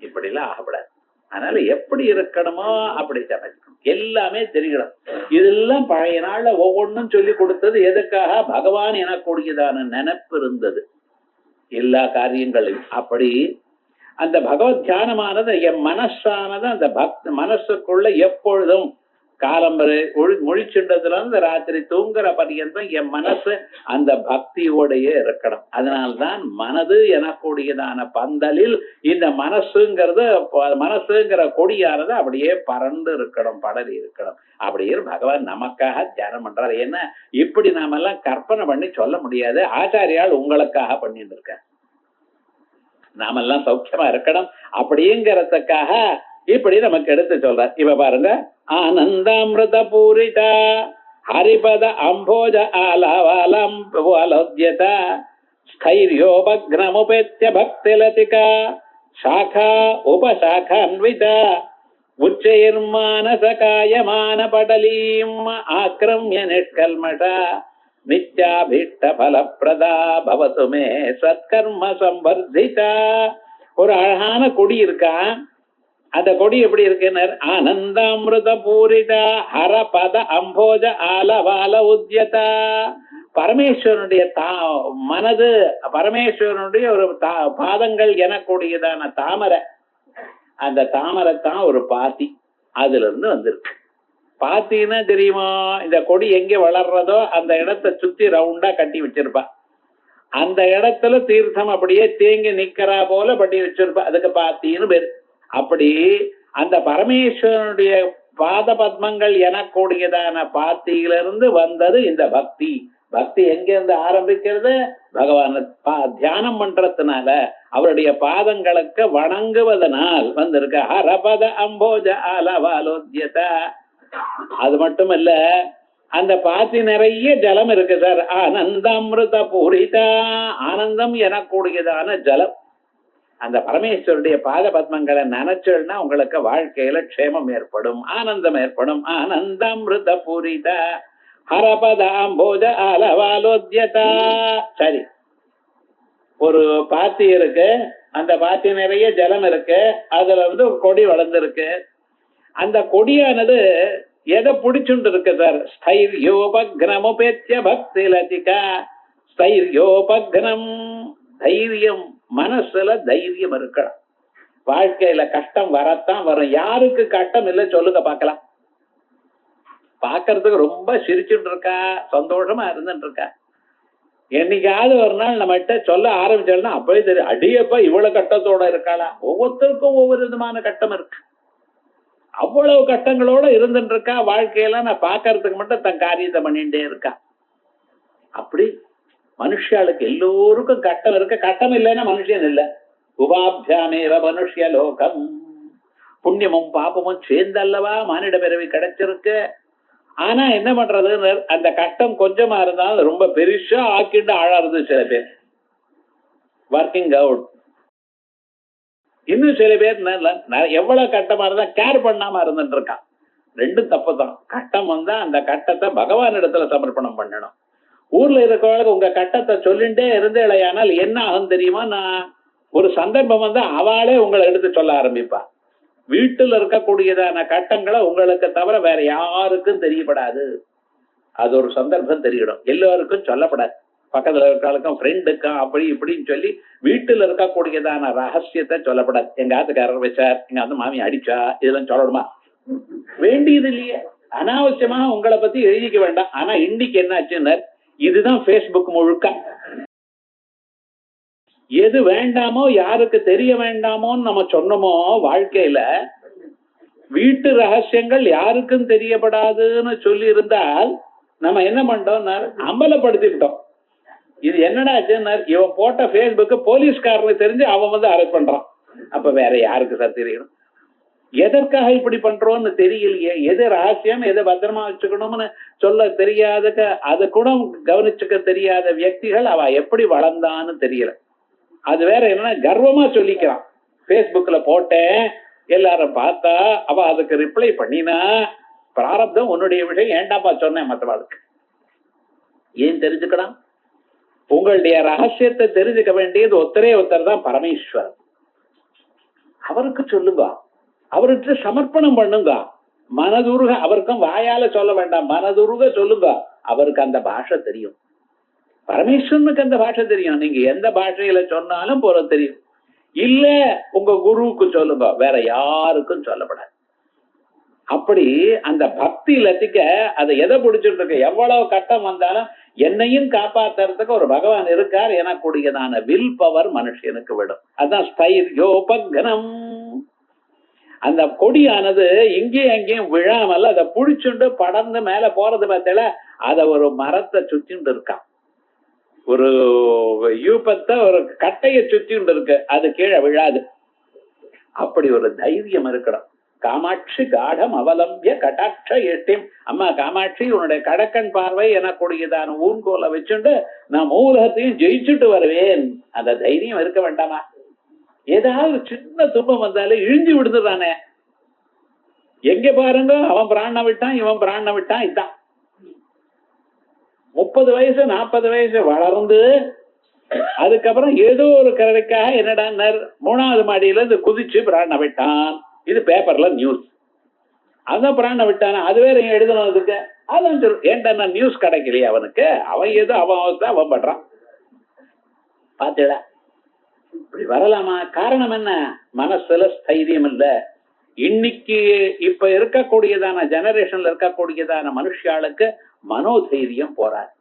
இப்படிலாம் ஆகப்படாது. அதனால எப்படி இருக்கணுமோ அப்படி சமைக்கணும். எல்லாமே தெரியணும். இதெல்லாம் பழைய நாள்ல ஒவ்வொன்றும் சொல்லி கொடுத்தது எதுக்காக? பகவான் எனக்கூடியதான நினைப்பு இருந்தது எல்லா காரியங்களையும். அப்படி அந்த பகவத் தியானமானது என் மனசானது அந்த மனசுக்குள்ள எப்பொழுதும் காலம்பரை முழிச்சுன்றதுல இருந்து ராத்திரி தூங்குற பரியந்தம் என் மனசு அந்த பக்தியோடையே இருக்கணும். அதனால்தான் மனது எனக்கூடியதான பந்தலில் இந்த மனசுங்கிற கொடியானது அப்படியே பறந்து இருக்கணும், படரி இருக்கணும். அப்படியே பகவான் நமக்காக தியானம் பண்றாரு. என்ன இப்படி நாம எல்லாம் கற்பனை பண்ணி சொல்ல முடியாது. ஆச்சாரியால் உங்களுக்காக பண்ணிட்டு இருக்க, நாமெல்லாம் சௌக்கியமா இருக்கணும் அப்படிங்கிறதுக்காக இப்படி நமக்கு எடுத்து சொல்றார். இவ பாருங்க, ஆனந்தாமிருத பூரிதா ஹரிபத அம்போஜ ஆலவாலம் வலோத்யதா ஸ்தைர்யோபக்னமுபேத்ய பக்திலதிகா சாகா உபசாகான்விதா உச்சைர்மானசகாயமான படலீம் ஆக்ரம்ய நிஷ்கல்மஷா நித்யாபீஷ்ட பலப்பிரதா பவது மே சத்கர்ம சம்பர்திதா. ஒரு அழகான கொடி இருக்கா. அந்த கொடி எப்படி இருக்குன்னு, ஆனந்தாமிருத பூரிதா ஹரபத அம்போஜ ஆலவால உத்யதா. பரமேஸ்வரனுடைய மனது, பரமேஸ்வரனுடைய ஒரு பாதங்கள் எனக்கூடியதான தாமரை. அந்த தாமரை தான் ஒரு பாத்தி, அதுல இருந்து வந்திருக்கு. பாத்தீங்கன்னா தெரியுமா, இந்த கொடி எங்க வளர்றதோ அந்த இடத்தை சுத்தி ரவுண்டா கட்டி வச்சிருப்பா. அந்த இடத்துல தீர்த்தம் அப்படியே தேங்கி நிக்கிறா போல பட்டி வச்சிருப்பா, அதுக்கு பாத்தின்னு பேரு. அப்படி அந்த பரமேஸ்வரனுடைய பாத பத்மங்கள் எனக்கூடியதான பாத்தியிலிருந்து வந்தது இந்த பக்தி. பக்தி எங்க இருந்து ஆரம்பிக்கிறது? பகவான தியானம் பண்றதுனால, அவருடைய பாதங்களுக்கு வணங்குவதனால் வந்திருக்க. ஹரபத அம்போஜ ஆலவாலோத்யதா. அது மட்டும் இல்ல, அந்த பாத்தி நிறைய ஜலம் இருக்கு சார். ஆனந்தாமிருத பூரிதா, ஆனந்தம் எனக்கூடியதான ஜலம். அந்த பரமேஸ்வருடைய பாத பத்மங்களை நினைச்சோம்னா உங்களுக்கு வாழ்க்கையில க்ஷேமம் ஏற்படும், ஆனந்தம் ஏற்படும். ஆனந்தாமிருத பூரிதா ஹரபத அம்போஜ ஆலவாலோத்யதா. சரி, ஒரு பாத்தி இருக்கு, அந்த பாத்தி நிறைய ஜலம் இருக்கு, அதுல வந்து கொடி வளர்ந்துருக்கு. அந்த கொடியானது எதை பிடிச்சுட்டு இருக்கு சார்? ஸ்தைர்யோபக்னமுபேத்ய பக்தி லதிகா. ஸ்தைர்யோபக்னம், தைரியம். மனசுல தைரியம் இருக்கணும். வாழ்க்கையில கஷ்டம் வரத்தான் வரும். யாருக்கு கஷ்டம் இல்லை சொல்லுங்க பார்க்கலாம். பாக்குறதுக்கு ரொம்ப சிரிச்சுட்டு இருக்கா, சந்தோஷமா இருந்துட்டு இருக்கா. என்னைக்காவது ஒரு நாள் நம்மகிட்ட சொல்ல ஆரம்பிச்சோம்னா அப்பவே தெரியும், அடியப்பா இவ்வளவு கட்டத்தோட இருக்காளா. ஒவ்வொருத்தருக்கும் ஒவ்வொரு விதமான கட்டம் இருக்கு. அவ்வளவு கட்டங்களோட இருந்துட்டு இருக்கா. வாழ்க்கையில நான் பாக்குறதுக்கு மட்டும் தன் காரியத்தை பண்ணிட்டே இருக்கா. அப்படி மனுஷாளுக்கு எல்லோருக்கும் கட்டம் இருக்கு. கட்டம் இல்லைன்னா மனுஷன் இல்லை. உபாபியாமேவ மனுஷ்ய லோகம். புண்ணியமும் பாப்பமும் சேர்ந்தல்லவா மானிட பிறவி கிடைச்சிருக்கு. ஆனா என்ன பண்றது, அந்த கட்டம் கொஞ்சமா இருந்தாலும் ரொம்ப பெருசா ஆக்கிட்டு ஆழாது சில பேர் ஒர்க்கிங் அவுட். இன்னும் சில பேர் எவ்வளவு கட்டமா இருந்தா கேர் பண்ணாம இருந்துட்டு இருக்கான். ரெண்டும் தப்பு தான். கட்டம் வந்தா அந்த கட்டத்தை பகவான் இடத்துல சமர்ப்பணம் பண்ணணும். ஊர்ல இருக்கிறவங்களுக்கு உங்க கட்டத்தை சொல்லிட்டே இருந்தேலையானால் என்ன ஆகும் தெரியுமா, நான் ஒரு சந்தர்ப்பம் வந்தா அவளே உங்களை எடுத்து சொல்ல ஆரம்பிப்பா. வீட்டுல இருக்கக்கூடியதான கட்டங்களை உங்களுக்கு தவிர வேற யாருக்கும் தெரியப்படாது. அது ஒரு சந்தர்ப்பம் தெரியணும். எல்லாருக்கும் சொல்லப்படாது. பக்கத்துல இருக்கிறவங்களுக்கும் ஃப்ரெண்டுக்கும் அப்படி இப்படின்னு சொல்லி வீட்டுல இருக்கக்கூடியதான ரகசியத்தை சொல்லப்படாது. எங்க ஆத்துக்காரர் வச்சார், எங்க வந்து மாமி அடிச்சா, இதெல்லாம் சொல்லணுமா? வேண்டியது இல்லையே. அனாவசியமா உங்களை பத்தி எழுதிக்க வேண்டாம். ஆனா இன்னைக்கு என்ன ஆச்சுன்னு, இதுதான் பேஸ்புக் முழுக்க. எது வேண்டாமோ, யாருக்கு தெரிய வேண்டாமோன்னு நம்ம சொன்னோமோ வாழ்க்கையில, வீட்டு ரகசியங்கள் யாருக்கும் தெரியப்படாதுன்னு சொல்லி இருந்தால் நம்ம என்ன பண்ணிட்டோம், அம்பலப்படுத்திவிட்டோம். இது என்னடா இவன் போட்ட பேஸ்புக் போலீஸ்காரனுக்கு தெரிஞ்சு அவன் வந்து அரெஸ்ட் பண்றான். அப்ப வேற யாருக்கு சார் தெரியணும்? எதற்காக இப்படி பண்றோம்னு தெரியலையே. எது ரகசியம், எதை பத்திரமா வச்சுக்கணும்னு சொல்ல தெரியாத, அதை கூட கவனிச்சுக்க தெரியாத வியக்திகள் அவ எப்படி வளர்ந்தான்னு தெரியல. அது வேற என்னன்னா கர்வமா சொல்லிக்கிறான். பேஸ்புக்ல போட்டேன், எல்லாரும் பார்த்தா, அவ அதுக்கு ரிப்ளை பண்ணினா, பிராரப்தம் உன்னுடைய விஷயம், ஏண்டாப்பா சொன்னேன் மற்றவாளுக்கு. ஏன் தெரிஞ்சுக்கலாம்? உங்களுடைய ரகசியத்தை தெரிஞ்சுக்க வேண்டியது ஒருத்தரே ஒருத்தர் தான், பரமேஸ்வரன். அவருக்கு சொல்லுங்க, அவருக்கு சமர்ப்பணம் பண்ணுங்க. மனதுருக, அவருக்கும் வாயால சொல்ல வேண்டாம், மனதுருக சொல்லுங்க. அவருக்கு அந்த பாஷை தெரியும். பரமேஸ்வரனுக்கு அந்த பாஷை தெரியும். நீங்க எந்த பாஷையில சொன்னாலும் போல தெரியும். இல்ல உங்க குருவுக்கு சொல்லுங்க, வேற யாருக்கும் சொல்லப்படாது. அப்படி அந்த பக்தி லத்திக்க அதை எதை பிடிச்சிட்டு இருக்கு, எவ்வளவு கட்டம் வந்தாலும் என்னையும் காப்பாத்துறதுக்கு ஒரு பகவான் இருக்கார் எனக்கூடியதான வில் பவர் மனுஷனுக்கு விடும். அதான் ஸ்தைர்யோபக்னம். அந்த கொடியானது இங்கேயும் அங்கேயும் விழாமல் அதை புடிச்சுண்டு படர்ந்து மேல போறது பார்த்தல, அத ஒரு மரத்தை சுத்திண்டு இருக்கான். ஒரு யூபத்தை ஒரு கட்டையை சுத்திண்டு இருக்கு, அது கீழே விழாது. அப்படி ஒரு தைரியம் இருக்கணும். காமாட்சி காடம் அவலம்பிய கடாட்ச எட்டியும். அம்மா காமாட்சி, உன்னுடைய கடக்கன் பார்வை எனக்கூடியதான ஊன்கோலை வச்சுண்டு நான் மூலகத்தையும் ஜெயிச்சுட்டு வருவேன். அந்த தைரியம் இருக்க வேண்டாமா? ஏதாவது சின்ன துன்பம் வந்தாலும் இழிஞ்சு விடுதுறானே. எங்க பாருங்க, அவன் பிராண விட்டான், இவன் பிராண விட்டான். இதான் 30 வயசு 40 வயசு வளர்ந்து அதுக்கப்புறம் ஏதோ ஒரு கரடிக்காக என்னடா 3வது மாடியில இருந்து குதிச்சு பிராண விட்டான். இது பேப்பர்ல நியூஸ். அதான் பிராண விட்டான, அது வேற எழுதணும். அதுக்கு அதான் சொல்லு. ஏன்டா நியூஸ் கிடைக்கலையே அவனுக்கு? அவன் ஏதோ அவன் அவஸ்தை அவன் பண்றான். பாத்தீங்களா? இப்படி வரலாமா? காரணம் என்ன? மனசுல ஸ்தைரியம் இல்ல. இன்னைக்கு இப்ப இருக்கக்கூடியதான ஜெனரேஷன்ல இருக்கக்கூடியதான மனுஷாளுக்கு மனோதைரியம் போறாரு.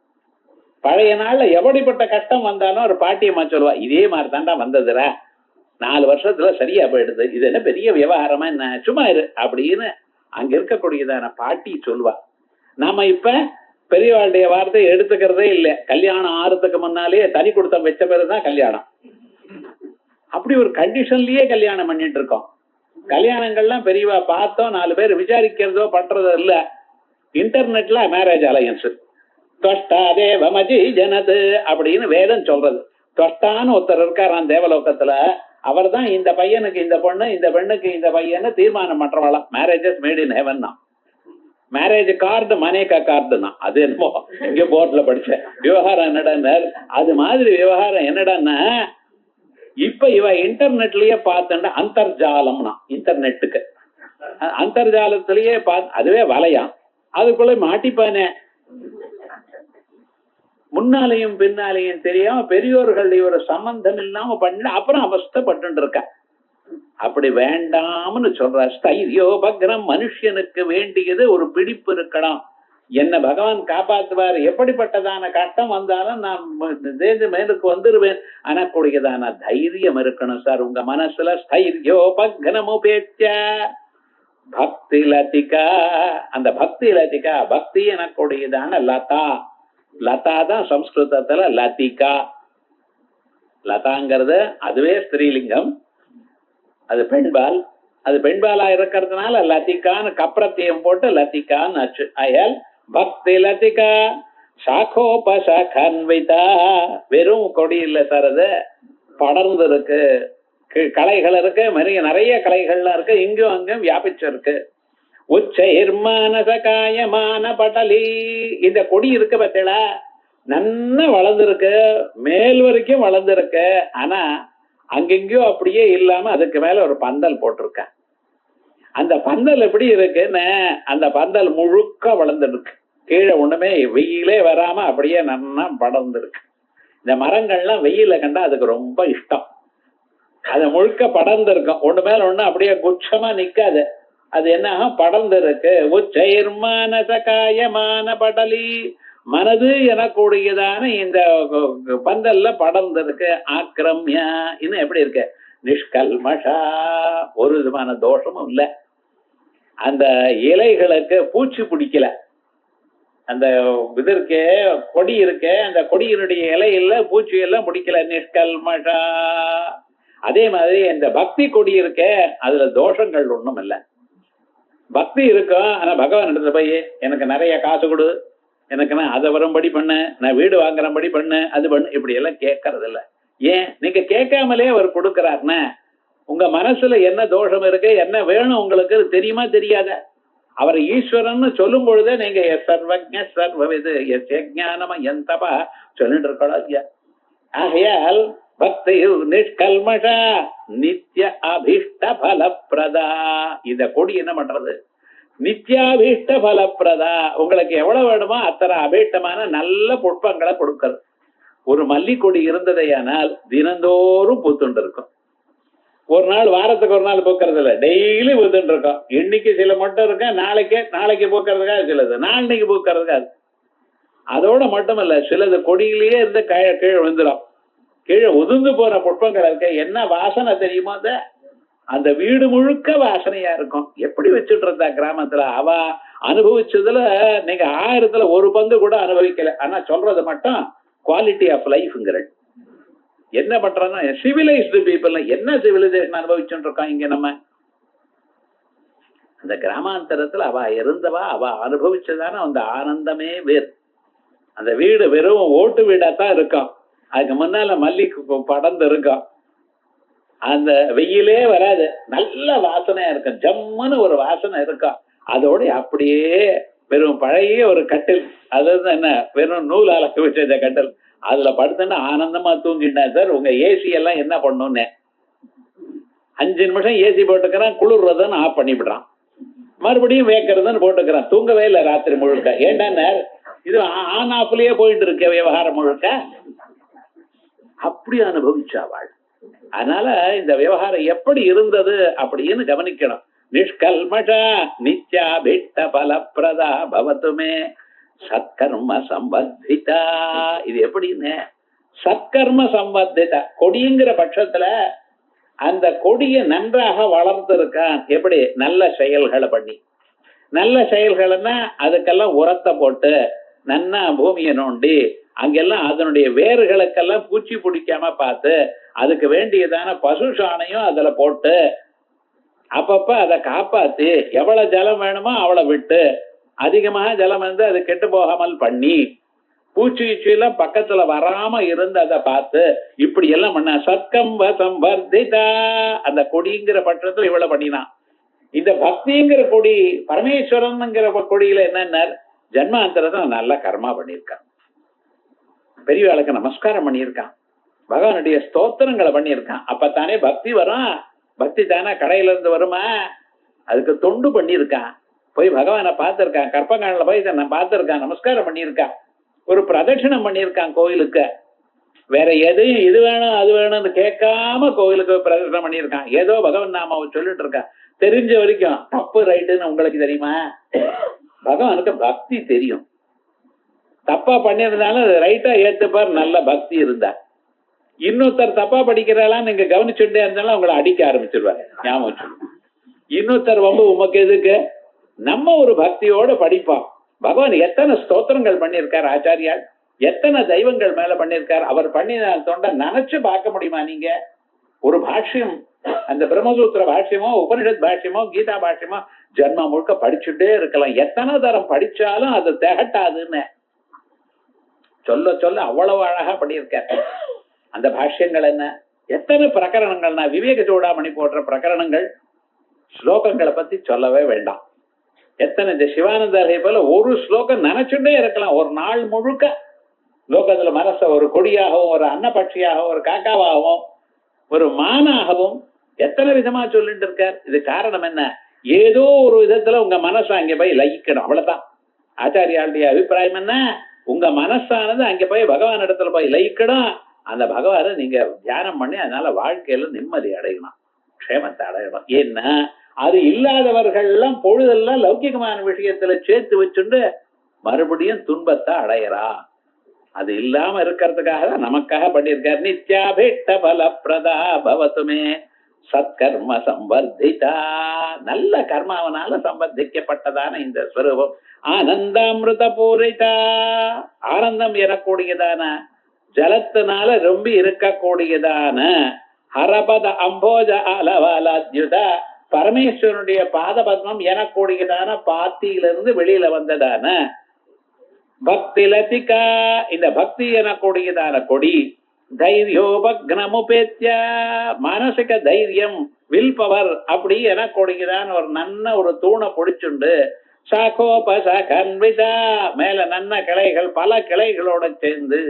பழைய நாள்ல எப்படிப்பட்ட கஷ்டம் வந்தாலும் ஒரு பாட்டியம்மா சொல்லுவா, இதே மாதிரி தாண்டா வந்ததுரா, 4 வருஷத்துல சரியா போயிடுது, இது என்ன பெரிய விவகாரமா என்ன, சும்மா இரு அப்படின்னு அங்க இருக்கக்கூடியதான பாட்டி சொல்லுவா. நாம இப்ப பெரியவாளுடைய வார்த்தை எடுத்துக்கிறதே இல்லை. கல்யாணம் ஆறதுக்கு முன்னாலே தனி கொடுத்தம் வச்ச பிறகுதான் கல்யாணம். அப்படி ஒரு கண்டிஷன்லயே கல்யாணம் பண்ணிட்டு இருக்கோம். கல்யாணங்கள்லாம் பெரியவா பார்த்தோம், 4 பேர் விசாரிக்கிறதோ பண்றதோ இல்ல. இன்டர்நெட்ல மேரேஜ் அலையன்ஸ். தொஷ்டாதேவமஜி ஜனது அப்படின்னு வேதம் சொல்றது. தொஷ்டான்னு ஒருத்தர் இருக்காராம் தேவலோகத்துல. அவர் தான் இந்த பையனுக்கு இந்த பொண்ணு, இந்த பெண்ணுக்கு இந்த பையன்னு தீர்மானம் பண்றவாளாம். மேரேஜஸ் மேட் இன் ஹெவன் தான். மேரேஜ் கார்டு மனேகா கார்டு தான். அது என்னமோ இங்க போர்ட்ல படிச்சேன். விவகாரம் என்னடா அது மாதிரி விவகாரம் என்னடான்னா, இப்ப இவ இன்டர்நெட்லயே பார்த்தா அந்தர்ஜாலம்னா, இன்டர்நெட்டுக்கு அந்தர்ஜாலத்திலேயே அதுவே வலையாம். அதுக்குள்ள மாட்டிப்பானே. முன்னாலையும் பின்னாலையும் தெரியாம பெரியோர்களுடைய ஒரு சம்பந்தம் இல்லாம பண்ண அப்புறம் அவஸ்தைப்பட்டு இருக்க. அப்படி வேண்டாம்னு சொல்ற. ஸ்தைரியோபக்னம். மனுஷனுக்கு வேண்டியது ஒரு பிடிப்பு இருக்கணும். என்ன பகவான் காப்பாத்துவார். எப்படிப்பட்டதான கஷ்டம் வந்தாலும் நான் மேலுக்கு வந்துருவேன். ஆனக்கூடியதான தைரியம் இருக்கணும் சார் உங்க மனசுல. ஸ்தைரியோபக்னமுபேத்ய பக்தி லதிகா. அந்த பக்தி லதிகா, பக்தி எனக்கூடியதான லதா. லதா தான் சம்ஸ்கிருதத்துல லதிகா. லதாங்கிறது அதுவே ஸ்திரீலிங்கம், அது பெண்பால். அது பெண்பாலா இருக்கிறதுனால லதிகான்னு கப்ரத்தியம் போட்டு லதிகான்னு ஆச்சு. அயல் பக்தி லதிகா சாகோபசான்விதா. வெறும் கொடி இல்ல சார், அது படர்ந்து இருக்கு, கலைகள் இருக்கு, நிறைய கலைகள்லாம் இருக்கு, இங்கும் அங்கும் வியாபிச்சிருக்கு. உச்சைர்மானசகாயமான பட்டலி. இந்த கொடி இருக்கு பத்தியலா, நன்னா வளர்ந்துருக்கு, மேல் வரைக்கும் வளர்ந்துருக்கு. ஆனா அங்கெங்கயோ அப்படியே இல்லாம அதுக்கு மேல ஒரு பந்தல் போட்டிருக்க. அந்த பந்தல் எப்படி இருக்குன்னு, அந்த பந்தல் முழுக்க வளர்ந்துருக்கு, கீழே ஒண்ணுமே வெயிலே வராம அப்படியே நன்னா படர்ந்துருக்கு. இந்த மரங்கள்லாம் வெயில கண்டா அதுக்கு ரொம்ப இஷ்டம். அது முழுக்க படர்ந்து இருக்கும், ஒண்ணு மேல ஒண்ணு அப்படியே குச்சமா நிக்காது. அது என்ன படர்ந்து இருக்கு. உச்சைர்மானசகாயமான படலி. மனது எனக்கூடியதான இந்த பந்தல்ல படர்ந்து இருக்கு. ஆக்கிரமியா இன்னும் எப்படி இருக்கு, நிஷ்கல்மஷா, ஒரு விதமான தோஷமும் இல்ல. அந்த இலைகளுக்கு பூச்சி பிடிக்கல. அந்த இது இருக்கே, கொடி இருக்கே, அந்த கொடியினுடைய இலையில பூச்சி எல்லாம் பிடிக்கல. நிஷ்கல்மஷா. அதே மாதிரி இந்த பக்தி கொடி இருக்கே, அதுல தோஷங்கள் ஒண்ணும் இல்லை. பக்தி இருக்கும், ஆனா பகவான் இடத்துல போய் எனக்கு நிறைய காசு கொடு, எனக்கு நான் அதை வரும்படி பண்ணு, நான் வீடு வாங்குறபடி பண்ணு, அது பண்ணு, இப்படி எல்லாம் கேட்கறது இல்ல. ஏன் நீங்க கேட்காமலே அவர் கொடுக்கிறாருன்னா, உங்க மனசுல என்ன தோஷம் இருக்கு, என்ன வேணும் உங்களுக்கு தெரியுமா தெரியாத? அவர் ஈஸ்வரன் சொல்லும் பொழுதே நீங்க சர்வஜ சர்வவிது யஜ்ஞானம எந்தபா சொல்லிட்டு இருக்கணும். ஆகையால் பக்தி நிஷ்கல்மஷா நித்ய அபீஷ்ட பலப்பிரதா. இந்த கொடி என்ன பண்றது, நித்யாபீஷ்ட பலப்பிரதா. உங்களுக்கு எவ்வளவு வேணுமோ அத்தனை அபீஷ்டமான நல்ல புஷ்பங்களை கொடுக்கிறது. ஒரு மல்லிக்கொடி இருந்ததையானால் தினந்தோறும் பூத்துண்டு இருக்கும். ஒரு நாள் வாரத்துக்கு ஒரு நாள் பூக்கிறது இல்லை, டெய்லி பூத்துட்டு இருக்கோம். இன்னைக்கு சில மட்டும் இருக்க, நாளைக்கு பூக்கிறதுக்காக சிலது, நாளைக்கு பூக்கிறதுக்காக. அதோட மட்டும் இல்ல, சிலது கொடியிலேயே இருந்து கீழே விழுந்துடும். கீழே உதிர்ந்து போற புஷ்பங்கள் இருக்க, என்ன வாசனை தெரியுமோ, அந்த வீடு முழுக்க வாசனையா இருக்கும். எப்படி வச்சுட்டு இருந்தா கிராமத்துல, அவ அனுபவிச்சதுல நீங்க 1000ல் 1 பங்கு கூட அனுபவிக்கல. ஆனா சொல்றது மட்டும் குவாலிட்டி ஆஃப் லைஃப்ங்கிற. என்ன பண்றோம்னா சிவிலைஸ்டு பீப்புள் என்ன சிவிலைசேஷன் அனுபவிச்சுட்டு இருக்கோம் இங்க நம்ம. அந்த கிராமாந்தரத்துல அவ இருந்தவா, அவ அனுபவிச்சதான அந்த ஆனந்தமே வேறு. அந்த வீடு வெறும் ஓட்டு வீடாத்தான் இருக்கும், அதுக்கு முன்னால மல்லிகை படர்ந்து இருக்கும். அந்த வெயிலே வராது, நல்ல வாசனையா இருக்கும், ஜம்முன்னு ஒரு வாசனை இருக்கும். அதோட அப்படியே வெறும் பழைய ஒரு கட்டில், அதாவது என்ன வெறும் நூல் அலக்க வச்ச கட்டில், அதுல படுத்துன்னா ஆனந்தமா தூங்கிட்டேன் சார். உங்க ஏசி எல்லாம் என்ன பண்ணுன்னு 5 நிமிஷம் ஏசி போட்டுக்கிறான், குளிர்றதுன்னு ஆஃப் பண்ணிவிடுறான், மறுபடியும் வேக்கிறதுன்னு போட்டுக்கிறான், தூங்கவே இல்லை ராத்திரி முழுக்க. ஏண்டா இது ஆன் ஆஃப்லயே போயிட்டு இருக்க விவகாரம் முழுக்க. அப்படி அனுபவிச்சாவாள். அதனால இந்த விவகாரம் எப்படி இருந்தது அப்படின்னு கவனிக்கணும். நிஷ்கல்மஷா நித்யாபீஷ்ட பலப்பிரதா பவத்துமே சத்கர்ம சம்பத்திதா. இது எப்படின்னு, சத்கர்ம சம்பத்திதா. கொடிங்கிற பட்சத்துல அந்த கொடியை நன்றாக வளர்த்திருக்கான். எப்படி, நல்ல செயல்களை பண்ணி. நல்ல செயல்கள்னா அதுக்கெல்லாம் உரத்தை போட்டு நன்னா பூமியை நோண்டி அங்கெல்லாம் அதனுடைய வேர்களுக்கெல்லாம் பூச்சி பிடிக்காம பார்த்து அதுக்கு வேண்டியதான பசு சாணையும் அதுல போட்டு அப்பப்ப அதை காப்பாத்தி, எவ்வளவு ஜலம் வேணுமோ அவளை விட்டு, அதிகமாக ஜலம் வந்து அது கெட்டு போகாமல் பண்ணி, பூச்சிச்செல்லாம் பக்கத்துல வராம இருந்து அதை பார்த்து இப்படி எல்லாம் பண்ண. சத்கம்ப சம்பர்திதா. அந்த கொடிங்கிற பட்சத்துல இவ்வளவு பண்ணினான். இந்த பக்திங்கிற கொடி, பரமேஸ்வரன்ங்கிற கொடியில என்னன்னா ஜன்மாந்தரத்தை நல்ல கர்மா பண்ணியிருக்கான், பெரியவாளுக்கு நமஸ்காரம் பண்ணியிருக்கான், பகவானுடைய ஸ்தோத்திரங்களை பண்ணியிருக்கான். அப்பத்தானே பக்தி வரும். பக்தி தானே கடையில இருந்து வருமா, அதுக்கு தொண்டு பண்ணியிருக்கான். போய் பகவானை பார்த்திருக்கான், கற்பகானில போய் நான் பார்த்திருக்கான், நமஸ்காரம் பண்ணியிருக்கான், ஒரு பிரதட்சிணம் பண்ணியிருக்கான் கோயிலுக்கு. வேற எதையும் இது வேணும் அது வேணும்னு கேட்காம கோயிலுக்கு பிரதட்சிணம் பண்ணியிருக்கான். ஏதோ பகவான் நாம சொல்லிட்டு இருக்கான். தெரிஞ்ச வரைக்கும் தப்பு ரைட்டுன்னு உங்களுக்கு தெரியுமா? பகவானுக்கு பக்தி தெரியும். தப்பா பண்ணியிருந்தாலும் ரைட்டா ஏத்துப்பார், நல்ல பக்தி இருந்தா. இன்னொருத்தர் தப்பா படிக்கிறாளாம் நீங்க கவனிச்சுட்டே இருந்தாலும் அவங்களை அடிக்க ஆரம்பிச்சிருவாரு. ஞாபகம் வச்சுக்கணும். இன்னொருத்தர் ரொம்ப உமக்கு எதுக்கு, நம்ம ஒரு பக்தியோட படிப்போம். பகவான் எத்தனை ஸ்தோத்திரங்கள் பண்ணியிருக்காரு ஆச்சாரியால், எத்தனை தெய்வங்கள் மேல பண்ணியிருக்காரு. அவர் பண்ணின தொண்டை நினைச்சு பார்க்க முடியுமா நீங்க? ஒரு பாஷ்யம், அந்த பிரம்மசூத்திர பாஷ்யமோ உபனிஷத் பாஷ்யமோ கீதா பாஷ்யமோ ஜென்மா முழுக்க படிச்சுட்டே இருக்கலாம். எத்தனை தரம் படிச்சாலும் அது திகட்டாதுன்னு சொல்ல சொல்ல அவ்வளவு அழகா பண்ணியிருக்காரு. அந்த பாஷ்யங்கள் என்ன, எத்தனை பிரகரணங்கள்னா விவேக சூடாமணி போன்ற பிரகரணங்கள், ஸ்லோகங்களை பத்தி சொல்லவே வேண்டாம். எத்தனை இந்த சிவானந்தரை போல ஒரு ஸ்லோகம் நினைச்சுட்டே இருக்கலாம் ஒரு நாள் முழுக்க. லோகத்துல மனச ஒரு கொடியாகவும் ஒரு அன்னபட்சியாகவும் ஒரு காக்காவாகவும் ஒரு மானாகவும் எத்தனை விதமா சொல்லிட்டு இருக்கார். இது காரணம் என்ன, ஏதோ ஒரு விதத்துல உங்க மனசு அங்க போய் லயிக்கணும், அவ்வளவுதான். ஆச்சாரியாளுடைய அபிப்பிராயம் என்ன, உங்க மனசானது அங்க போய் பகவான் இடத்துல போய் லயிக்கணும். அந்த பகவானை நீங்க தியானம் பண்ணி அதனால வாழ்க்கையில நிம்மதி அடையணும், க்ஷேமத்தை அடையணும். ஏன்னா அது இல்லாதவர்கள் எல்லாம் பொழுதெல்லாம் லௌகிகமான விஷயத்துல சேர்த்து வச்சுட்டு மறுபடியும் துன்பத்தை அடையறா. அது இல்லாம இருக்கிறதுக்காக தான் நமக்காக பண்ணியிருக்கார். நித்யாபேட்ட பலப்பிரதா பவத்துமே சத்கர்ம சம்பர்திதா. நல்ல கர்மாவனால சம்பர்திக்கப்பட்டதான இந்த ஸ்வரூபம் ஆனந்தாமிருத பூரிதா. ஆனந்தம் எனக்கூடியதான ஜலத்தினால ரொம்ப இருக்கக்கூடியதான ஹரபத அம்போஜ அலவாலாத்யுத பரமேஸ்வரனுடைய பாத பத்மம் எனக்கூடியதான பாத்தியிலிருந்து வெளியில வந்ததான பக்தி லதிகா. இந்த பக்தி எனக்கூடியதான கொடி தைரியோபக்னமுபேத்ய மானசிக தைரியம் வில் பவர் அப்படி எனக்கூடியதான ஒரு நன்ன ஒரு தூணை பிடிச்சுண்டு சாகோபசாகன்விதா மேல நன்ன கிளைகள் பல கிளைகளோட சேர்ந்து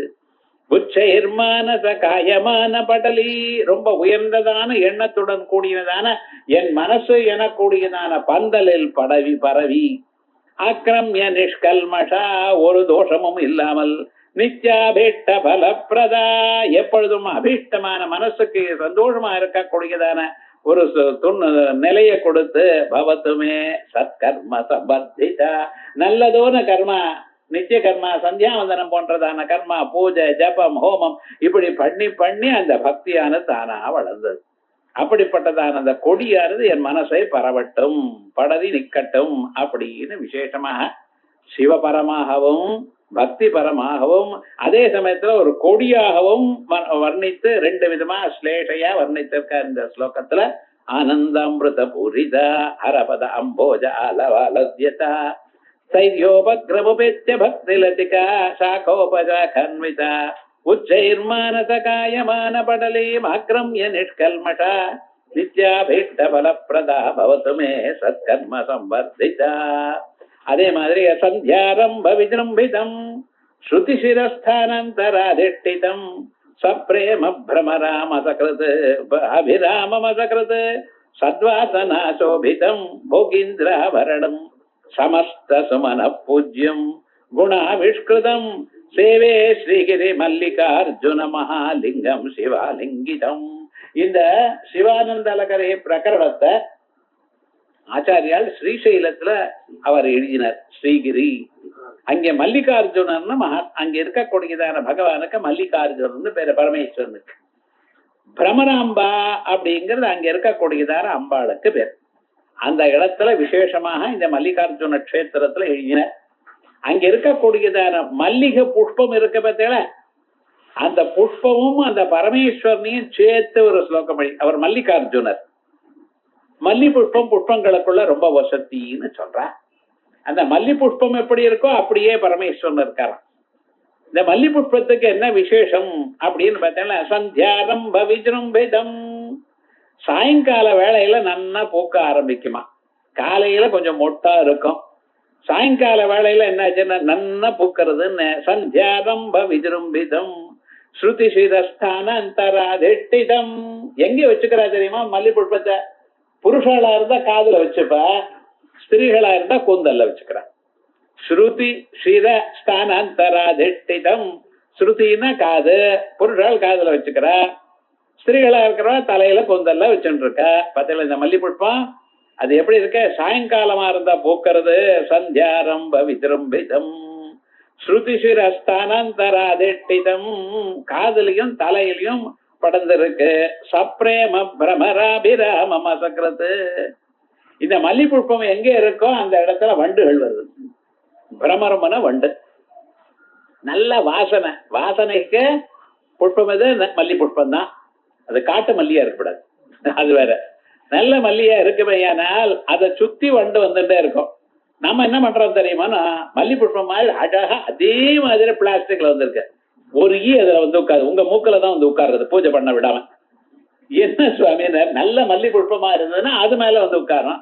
உச்சைர்மானச காயமான படலி ரொம்ப உயர்ந்ததான எண்ணத்துடன் கூடியதான என் மனசு எனக்கூடியதான பந்தலில் படவி பரவி ஆக்கிரமிய நிஷ்கல்மஷா ஒரு தோஷமும் இல்லாமல் நித்யாபீஷ்ட பலப்பிரதா எப்பொழுதும் அபீஷ்டமான மனசுக்கு சந்தோஷமா இருக்கக்கூடியதான ஒரு நிலையை கொடுத்து பவத்துமே சத்கர்ம சம்பர்திதா நல்லதோன கர்மா நித்திய கர்மா சந்தியாவந்தனம் போன்றதான கர்மா பூஜை ஜபம் ஹோமம் இப்படி பண்ணி பண்ணி அந்த பக்தியானது தானா வளர்ந்தது. அப்படிப்பட்டதான அந்த கொடியானது என் மனசை பரவட்டும் படதி நிக்கட்டும் அப்படின்னு விசேஷமாக சிவபரமாகவும் பக்தி பரமாகவும் அதே சமயத்துல ஒரு கொடியாகவும் வர்ணித்து ரெண்டு விதமா ஸ்லேஷையா வர்ணித்திருக்க இந்த ஸ்லோகத்துல. ஆனந்தாமிருத பூரிதா ஹரபத அம்போஜ அலவாலத்யதா சைத்யோபக்ரமுபேத்ய பக்தி லதிகா சாகோபசாகன்விதா உச்சைர்மானச காயமான படலீம் ஆக்ரம்ய நிஷ்கல்மஷா நித்யாபீஷ்ட பலப்பிரதா பவத்துமே சத்கர்ம சம்பர்திதா. அதே மாதிரி சந்தியாரம்ப விஜృంభిதம் ஸ்ருதி சிரஸ்தானந்தராதிஷ்டிதம் சப்ரேம பிரமராமசகிருத் அபிராமமசகிருத் சத்வாசனாசோபிதம் போகீந்திராபரணம் சமஸ்த சுமன பூஜ்யம் குணாவிஷ்கிருதம் சேவே ஸ்ரீகிரி மல்லிகார்ஜுன மகாலிங்கம் சிவாலிங்கிதம். இந்த சிவானந்தலகரை பிரகரணத்தை ஆச்சாரியால் ஸ்ரீசைலத்துல அவர் எழுதினார். ஸ்ரீகிரி அங்கே மல்லிகார்ஜுனன் அங்க இருக்கக்கூடியதான பகவானுக்கு மல்லிகார்ஜுனன் பேரு பரமேஸ்வரனுக்கு. பிரமராம்பா அப்படிங்கிறது அங்க இருக்கக்கூடியதான அம்பாளுக்கு பேர். அந்த இடத்துல விசேஷமாக இந்த மல்லிகார்ஜுன கஷேத்திரத்துல எழுதின அங்க இருக்கக்கூடியதான மல்லிகை புஷ்பம் இருக்க பார்த்தீங்கள அந்த புஷ்பமும் அந்த பரமேஸ்வரனையும் சேர்த்து ஒரு ஸ்லோகம் அவர் மல்லிகார்ஜுனர். மல்லி புஷ்பம் புஷ்பங்களுக்குள்ள ரொம்ப வசத்தின்னு சொல்ற. அந்த மல்லி புஷ்பம் எப்படி இருக்கோ அப்படியே பரமேஸ்வரன் இருக்காராம். இந்த மல்லி புஷ்பத்துக்கு என்ன விசேஷம் அப்படின்னு பார்த்தீங்கன்னா சந்தியாரம்ப விஜృంభిதம் சாயங்கால வேளையில நன்னா பூக்க ஆரம்பிக்குமா. காலையில கொஞ்சம் மொட்டா இருக்கும், சாயங்கால வேளையில என்னாச்சுன்னா நன்னா பூக்கிறதுன்னு. சந்தியாரம்ப விஜృంభిதம் ஸ்ருதி சிரஸ்தானந்தராதிஷ்டிதம் எங்க வச்சுக்கிறா தெரியுமா மல்லி புஷ்பத்தை? புருஷாளா இருந்தா காதுல வச்சுப்பா, ஸ்திரீகளா இருந்தா கூந்தல்ல வச்சுக்கிறா. ஸ்ருதி சிர ஸ்தானந்தராதிஷ்டிதம் ஸ்ருதினா காது, புருஷால் காதுல வச்சுக்கிறா, ஸ்திரீகளா இருக்கிறவா தலையில கூந்தல்ல வச்சுட்டு இருக்கா. பார்த்தீங்களா இந்த மல்லி புஷ்பம் அது எப்படி இருக்க? சாயங்காலமா இருந்தா பூக்கிறது. சந்தியாரம்ப விஜிரும்பிதம் ஸ்ருதிசிரஸ்தானந்தராதிஷ்டிதம் காதலையும் தலையிலையும் படர்ந்திருக்கு. சப்ரேம பிரமராபிராம மசக்கிறது. இந்த மல்லி புஷ்பம் எங்க இருக்கோ அந்த இடத்துல வண்டுகள் வருது. பிரமரமன வண்டு. நல்ல வாசனை. வாசனைக்கு புஷ்பம் எது? மல்லி புஷ்பம் தான். அது காட்டு மல்லியா இருக்கக்கூடாது, அது வேற. நல்ல மல்லியா இருக்குமையானால் அதை சுத்தி வண்டு வந்துட்டே இருக்கும். நம்ம என்ன பண்றோம் தெரியுமா? மல்லி புஷ்பம் மாதிரி அழகா அதே மாதிரி பிளாஸ்டிக்ல வந்திருக்கு. ஒரு அதுல வந்து உட்காரு. உங்க மூக்கில தான் வந்து உட்காருறது, பூஜை பண்ண விடாம. என்ன சுவாமி, நல்ல மல்லி புஷ்பமா இருந்ததுன்னா அது மேல வந்து உட்காரும்.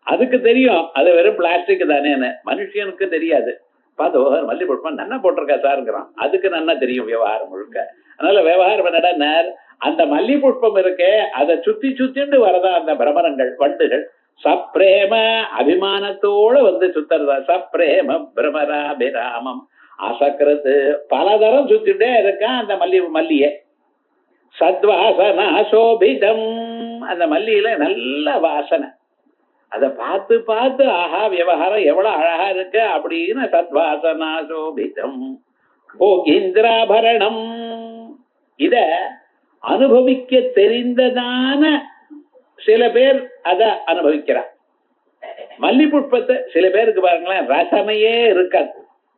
அதுக்கு தெரியும் அது வெறும் பிளாஸ்டிக் தானேன்னு. மனுஷனுக்கு தெரியாது. பார்த்து மல்லி புஷ்பம் நன்னா போட்டிருக்கா சாருங்கிறான். அதுக்கு நன்னா தெரியும் விவகாரம் முழுக்க. அதனால விவகாரம் என்னடா, அந்த மல்லி புஷ்பம் இருக்கே அதை சுத்தி சுத்திட்டு வரதா அந்த பிரமரங்கள், வண்டுகள். சப்ரேம அபிமானத்தோட வந்து சுத்துறதா. சப்ரேம பிரமராபிராமம் அசக்கிறது. பலதரம் சுத்திட்டே இருக்கான் அந்த மல்லிய. சத்வாசனா சோபிதம். அந்த மல்லியில நல்ல வாசனை. அதை பார்த்து பார்த்து ஆஹா விவகாரம் எவ்வளவு அழகா இருக்கு அப்படின்னு. சத்வாசனா சோபிதம் போகிந்திராபரணம். இத அனுபவிக்க தெரிந்ததான சில பேர் அத அனுபவிக்கிறார். மல்லி புஷ்பத்தை சில பேருக்கு பாருங்களேன் ரசனையே இருக்காது.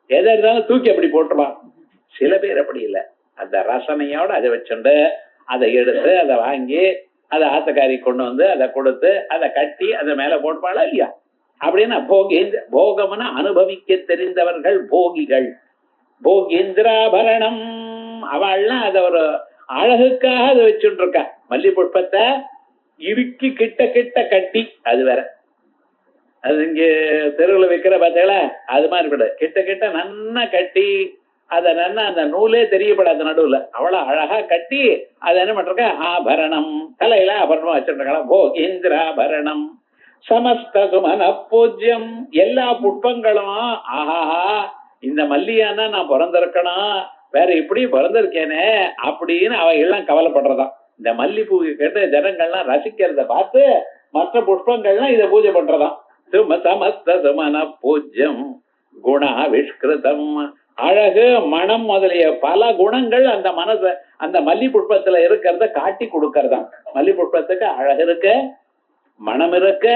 எதை இருந்தாலும் தூக்கி அப்படி போட்டுருவான். சில பேர் அப்படி இல்லை. அந்த ரசனையோட அதை வச்சுண்டு அதை எடுத்து அதை வாங்கி அதை ஆத்தக்காரி கொண்டு வந்து அதை கொடுத்து அதை கட்டி அதை மேல போட்பாளா இல்லையா? அப்படின்னா போகம்னா அனுபவிக்க தெரிந்தவர்கள் போகிகள். போகேந்திராபரணம். அவள்லாம் அதை ஒரு அழகுக்காக அதை வச்சுட்டு இருக்கா. மல்லி புஷ்பத்தை இறுக்கி கிட்ட கிட்ட கட்டி, அது வேற. அது இங்க தெருவில் வைக்கிற பார்த்தீங்களா, அது மாதிரி கூட கிட்ட கிட்ட நன்னா கட்டி அதை நன்னா அந்த நூலே தெரியப்படாத நடுவுல அவ்வளவு அழகா கட்டி அதை என்ன பண்ற ஆபரணம், தலையில ஆபரணமா வச்சிருக்காங்க. போகேந்திராபரணம் சமஸ்த சுமன பூஜ்யம். எல்லா புஷ்பங்களும் ஆஹா இந்த மல்லியானா நான் பிறந்திருக்கணும், வேற இப்படி பிறந்திருக்கேனே அப்படின்னு அவ எல்லாம் கவலைப்படுறதாம். இந்த மல்லிப்பூ கேட்டு ஜனங்கள்லாம் ரசிக்கிறத பார்த்து மற்ற புஷ்பங்கள்லாம் இதை பூஜை பண்றதாம். சமஸ்த சுமன பூஜ்யம் குணாவிஷ்கிருதம். அழகு மனம் முதலிய பல குணங்கள் அந்த மனச அந்த மல்லி புஷ்பத்துல இருக்கிறத காட்டி கொடுக்கறதாம். மல்லி புஷ்பத்துக்கு அழகு இருக்கு, மனம் இருக்கு,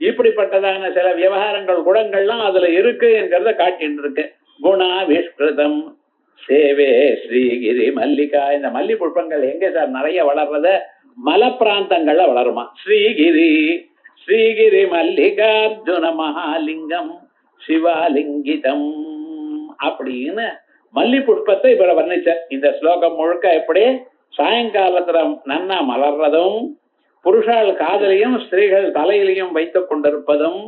இப்படிப்பட்டதான சில விவகாரங்கள் குணங்கள்லாம் அதுல இருக்கு என்கிறத காட்டிட்டு இருக்கு. குணாவிஷ்கிருதம் சேவே ஸ்ரீகிரி மல்லிகா. இந்த மல்லி புஷ்பங்கள் எங்க சார் நிறைய வளர்றது? மல பிராந்தங்கள்ல வளருமா. ஸ்ரீகிரி ஸ்ரீகிரி மல்லிகார்ஜுன மகாலிங்கம் சிவாலிங்கிதம் அப்படின்னு மல்லி புஷ்பத்தை இப்ப வர்ணிச்ச. இந்த ஸ்லோகம் முழுக்க எப்படி சாயங்காலத்துல நன்னா மலர்றதும், புருஷால் காதலையும் ஸ்திரீகள் தலையிலையும் வைத்துக் கொண்டிருப்பதும்,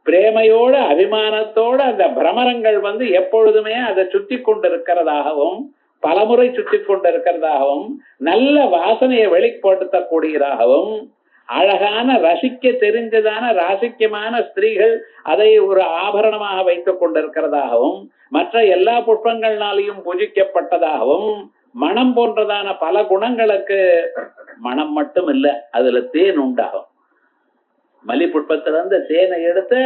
பிரேமையோட அபிமானத்தோட அந்த பிரமரங்கள் வந்து எப்பொழுதுமே அதை சுத்தி கொண்டிருக்கிறதாகவும் பலமுறை சுத்தி கொண்டிருக்கிறதாகவும் நல்ல வாசனையை வெளிப்படுத்தக்கூடியதாகவும் அழகான ரசிக்க தெரிஞ்சதான ராசிக்கமான ஸ்திரீகள் அதை ஒரு ஆபரணமாக வைத்துக் கொண்டிருக்கிறதாகவும் மற்ற எல்லா புஷ்பங்கள்னாலையும் பூஜிக்கப்பட்டதாகவும் மனம் போன்றதான பல குணங்களுக்கு மனம் மட்டும் இல்லை, அதுல தேன் உண்டாகும். மல்லி புஷ்பத்துல இருந்து தேனை எடுத்து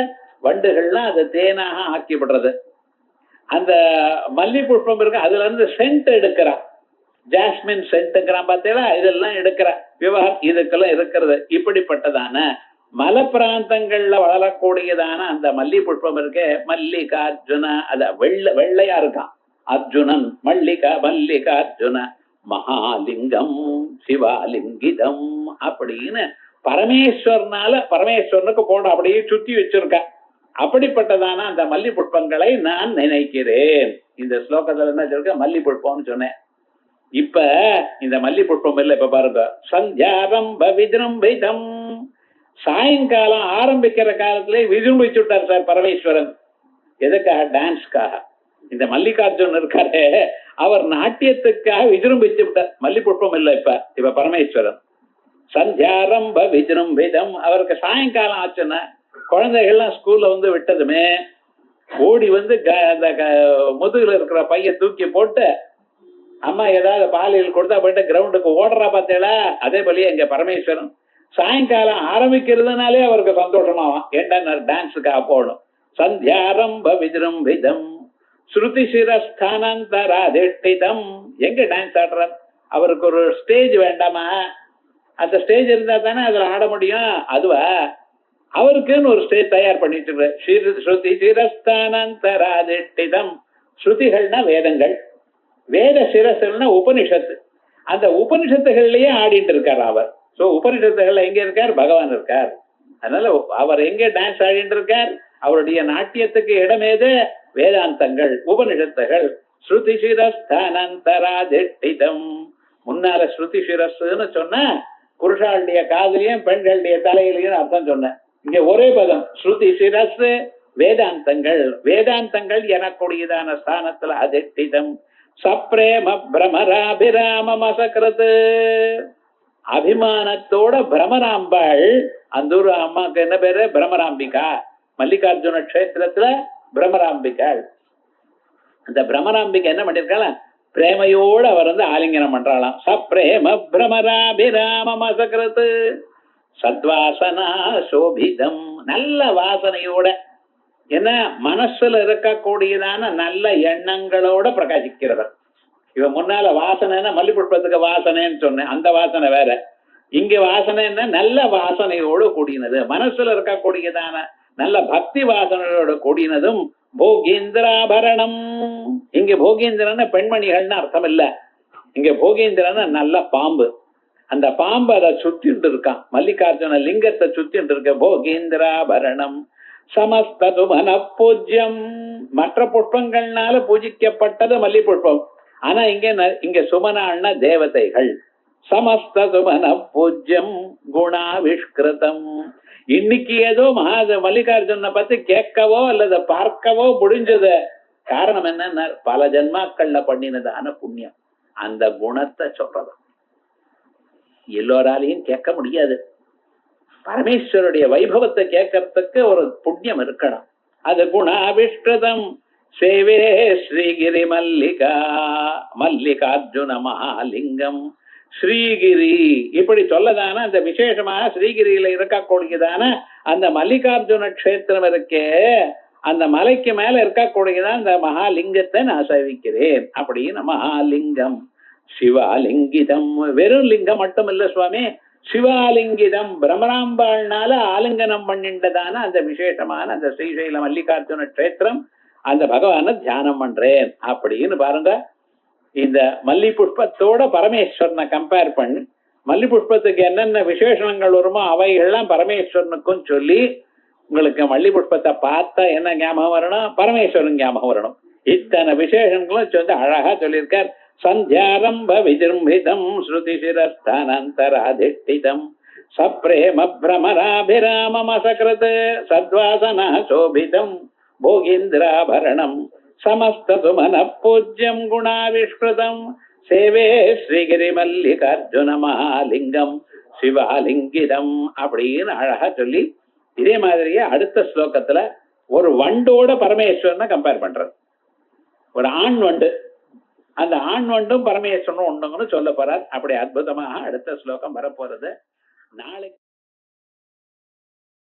வண்டுகள்லாம் அதை தேனாக ஆக்கிவிடுறது. அந்த மல்லி புஷ்பம் இருக்கு, அதுல இருந்து சென்ட் எடுக்கிறா, ஜாஸ்மின் சென்ட்ங்கிறான் பார்த்தீங்களா, இதெல்லாம் எடுக்கிற விவகாரம் இதுக்கெல்லாம் இருக்கிறது. இப்படிப்பட்டதான மல பிராந்தங்கள்ல வளரக்கூடியதான அந்த மல்லி புஷ்பம் இருக்கு மல்லிகார்ஜுன. அத வெள்ளையா இருக்கான் அர்ஜுனன். மல்லிகார்ஜுன மகாலிங்கம் சிவாலிங்கிதம் அப்படின்னு பரமேஸ்வரனுக்கு போட அப்படியே சுத்தி வச்சிருக்க. அப்படிப்பட்டதான அந்த மல்லி புஷ்பங்களை நான் நினைக்கிறேன். இந்த ஸ்லோகத்துல என்ன சொல்லிருக்க? மல்லி புஷ்பம்னு சொன்னேன். இப்ப இந்த மல்லி புஷ்பம் இல்ல, இப்ப பாருங்க. சந்தியாரம்ப விஜృంభిதம். சாயங்காலம் ஆரம்பிக்கிற காலத்திலே விஜృంభిச்சு விட்டார் சார் பரமேஸ்வரன். எதுக்காக? டான்ஸ்க்காக. இந்த மல்லிகார்ஜுன் இருக்காரு, அவர் நாட்டியத்துக்காக விஜృంభిச்சு விட்டார். மல்லி புஷ்பம் இல்ல இப்ப பரமேஸ்வரன். சந்தியாரம்ப விஜృంభిதம். அவருக்கு சாயங்காலம் ஆச்சுன்னா குழந்தைகள்லாம் ஸ்கூல்ல வந்து விட்டதுமே ஓடி வந்து அந்த முதுகுல இருக்கிற பைய தூக்கி போட்டு அம்மா ஏதாவது பாலியல் கொடுத்தா போயிட்டு கிரவுண்டுக்கு ஓடுறா பார்த்தேளா, அதே போலயே எங்க பரமேஸ்வரன் சாயங்காலம் ஆரம்பிக்கிறதுனாலே அவருக்கு சந்தோஷமாவான். ஏண்டா டான்ஸுக்காக போகணும். சந்தியாரம்ப விஜிரும்பிதம் ஸ்ருதி சிரஸ்தானந்தராதிஷ்டிதம். எங்க டான்ஸ் ஆடுறார்? அவருக்கு ஒரு ஸ்டேஜ் வேண்டாமா? அந்த ஸ்டேஜ் இருந்தா தானே அதுல ஆட முடியும். அதுவா அவருக்குன்னு ஒரு ஸ்டேஜ் தயார் பண்ணிட்டு ஸ்ருதி சிரஸ்தானந்தராதிஷ்டிதம். ஸ்ருதிகள்னா வேதங்கள், வேத சிரஸ்னா உபனிஷத்து. அந்த உபனிஷத்துகள்லயே ஆடிட்டு இருக்கார் அவர். சோ உபனிஷத்துகள்ல எங்க இருக்கார்? பகவான் இருக்கார். அதனால அவர் எங்க டான்ஸ் ஆடிட்டு இருக்கார்? அவருடைய நாட்டியத்துக்கு இடம் ஏது? வேதாந்தங்கள், உபனிஷத்துகள். ஸ்ருதி சிரஸ்தானந்தராதிஷ்டிதம். முன்னால ஸ்ருதி சிரஸ்ன்னு சொன்னா புருஷாளுடைய காதலையும் பெண்களுடைய தலையிலையும் அர்த்தம் சொன்னேன். இங்க ஒரே பதம் ஸ்ருதி சிரஸ், வேதாந்தங்கள். வேதாந்தங்கள் எனக்கூடியதான ஸ்தானத்துல அதிஷ்டிதம். சப்ரேம பிரமராபிராம மசக்கிறது. அபிமானத்தோட பிரமராம்பாள். அந்த ஒரு அம்மாக்கு என்ன பேரு? பிரமராம்பிகா. மல்லிகார்ஜுன கஷேத்திரத்துல பிரமராம்பிகாள். அந்த பிரமராம்பிகை என்ன பண்ணிருக்காளா? பிரேமையோட அவர் ஆலிங்கனம் பண்றாளாம். சப்ரேம பிரமராபிராம மசக்கிறது. சத்வாசனா சோபிதம். நல்ல வாசனையோட, என்ன மனசுல இருக்கக்கூடியதான நல்ல எண்ணங்களோட பிரகாசிக்கிறவர். இவ முன்னால வாசனைன்னா மல்லி புஷ்பத்துக்கு வாசனைன்னு சொன்னேன், அந்த வாசனை வேற. இங்க வாசனைன்னா நல்ல வாசனையோடு கூடினது, மனசுல இருக்கக்கூடியதான நல்ல பக்தி வாசனையோட கூடினதும். போகேந்திராபரணம். இங்க போகேந்திரன்னு பெண்மணிகள்னு அர்த்தம் இல்ல. இங்க போகேந்திரன்னு நல்ல பாம்பு. அந்த பாம்பு அதை சுத்திட்டு இருக்கான். மல்லிகார்ஜுன லிங்கத்தை சுத்திட்டு இருக்க. போகேந்திராபரணம். சமஸ்ததுமன பூஜ்யம். மற்ற புஷ்பங்கள்னால பூஜிக்கப்பட்டது மல்லி புஷ்பம். ஆனா இங்க சுமனாள்னா தேவதைகள். சமஸ்ததுமன பூஜ்யம் குணாவிஷ்கிருதம். இன்னைக்கு ஏதோ மல்லிகார்ஜுன பத்தி கேட்கவோ அல்லது பார்க்கவோ முடிஞ்சது. காரணம் என்ன? பல ஜென்மாக்கள்ல பண்ணினதான புண்ணியம். அந்த குணத்தை சொல்றது எல்லோராலையும் கேட்க முடியாது. பரமேஸ்வருடைய வைபவத்தை கேட்கறதுக்கு ஒரு புண்ணியம் இருக்கணும். அது குணாவிஷ்கிருதம். சேவே ஸ்ரீகிரி மல்லிகா மல்லிகார்ஜுன மகாலிங்கம். ஸ்ரீகிரி இப்படி சொல்லதான அந்த விசேஷமாக ஸ்ரீகிரியில இருக்கக்கூடியதான அந்த மல்லிகார்ஜுன கஷேத்திரம் இருக்கே, அந்த மலைக்கு மேல இருக்கக்கூடியதான் அந்த மகாலிங்கத்தை நான் சேவிக்கிறேன் அப்படின்னு. மகாலிங்கம் சிவாலிங்கிதம். வெறும் லிங்கம் மட்டும் இல்ல சுவாமி, சிவாலிங்கிதம். பிரம்மராம்பாள்னால ஆலிங்கனம் பண்ணிண்டதான அந்த விசேஷமான அந்த ஸ்ரீசைல மல்லிகார்ஜுன கஷேத்திரம், அந்த பகவான தியானம் பண்றேன் அப்படின்னு பாருங்க. இந்த மல்லி புஷ்பத்தோட பரமேஸ்வரனை கம்பேர் பண்ணி, மல்லி புஷ்பத்துக்கு என்னென்ன விசேஷங்கள் வருமோ அவைகள்லாம் பரமேஸ்வரனுக்கும் சொல்லி, உங்களுக்கு மல்லி புஷ்பத்தை பார்த்தா என்ன ஞாபகம் வரணும்? பரமேஸ்வரன் ஞாபகம் வரணும். இத்தனை விசேஷங்களும் சொல்லி அழகா சொல்லியிருக்கார். சந்தியாரம்ப விஜிரும்பிதம் ஸ்ருதி சிரஸ்தானந்தராதிஷ்டிதம். சப்ரேம பிரமராபிராம மசக்ருத் சத்வாசனா சோபிதம். போகேந்திராபரணம். சமஸ்ததுமன பூஜ்யம் குணாவிஷ்கிருதம். சேவே ஸ்ரீகிரி மல்லிகார்ஜுன மகாலிங்கம் சிவாலிங்கிதம் அப்படின்னு அழகா சொல்லி, இதே மாதிரியே அடுத்த ஸ்லோகத்துல ஒரு வண்டோட பரமேஸ்வரனை கம்பேர் பண்றது. ஒரு ஆண் வண்டு, அந்த ஆண் வண்டும் பரமேஸ்வரனும் உண்டுங்கன்னு சொல்ல போறார். அப்படி அற்புதமாக அடுத்த ஸ்லோகம் வரப்போறது நாளைக்கு.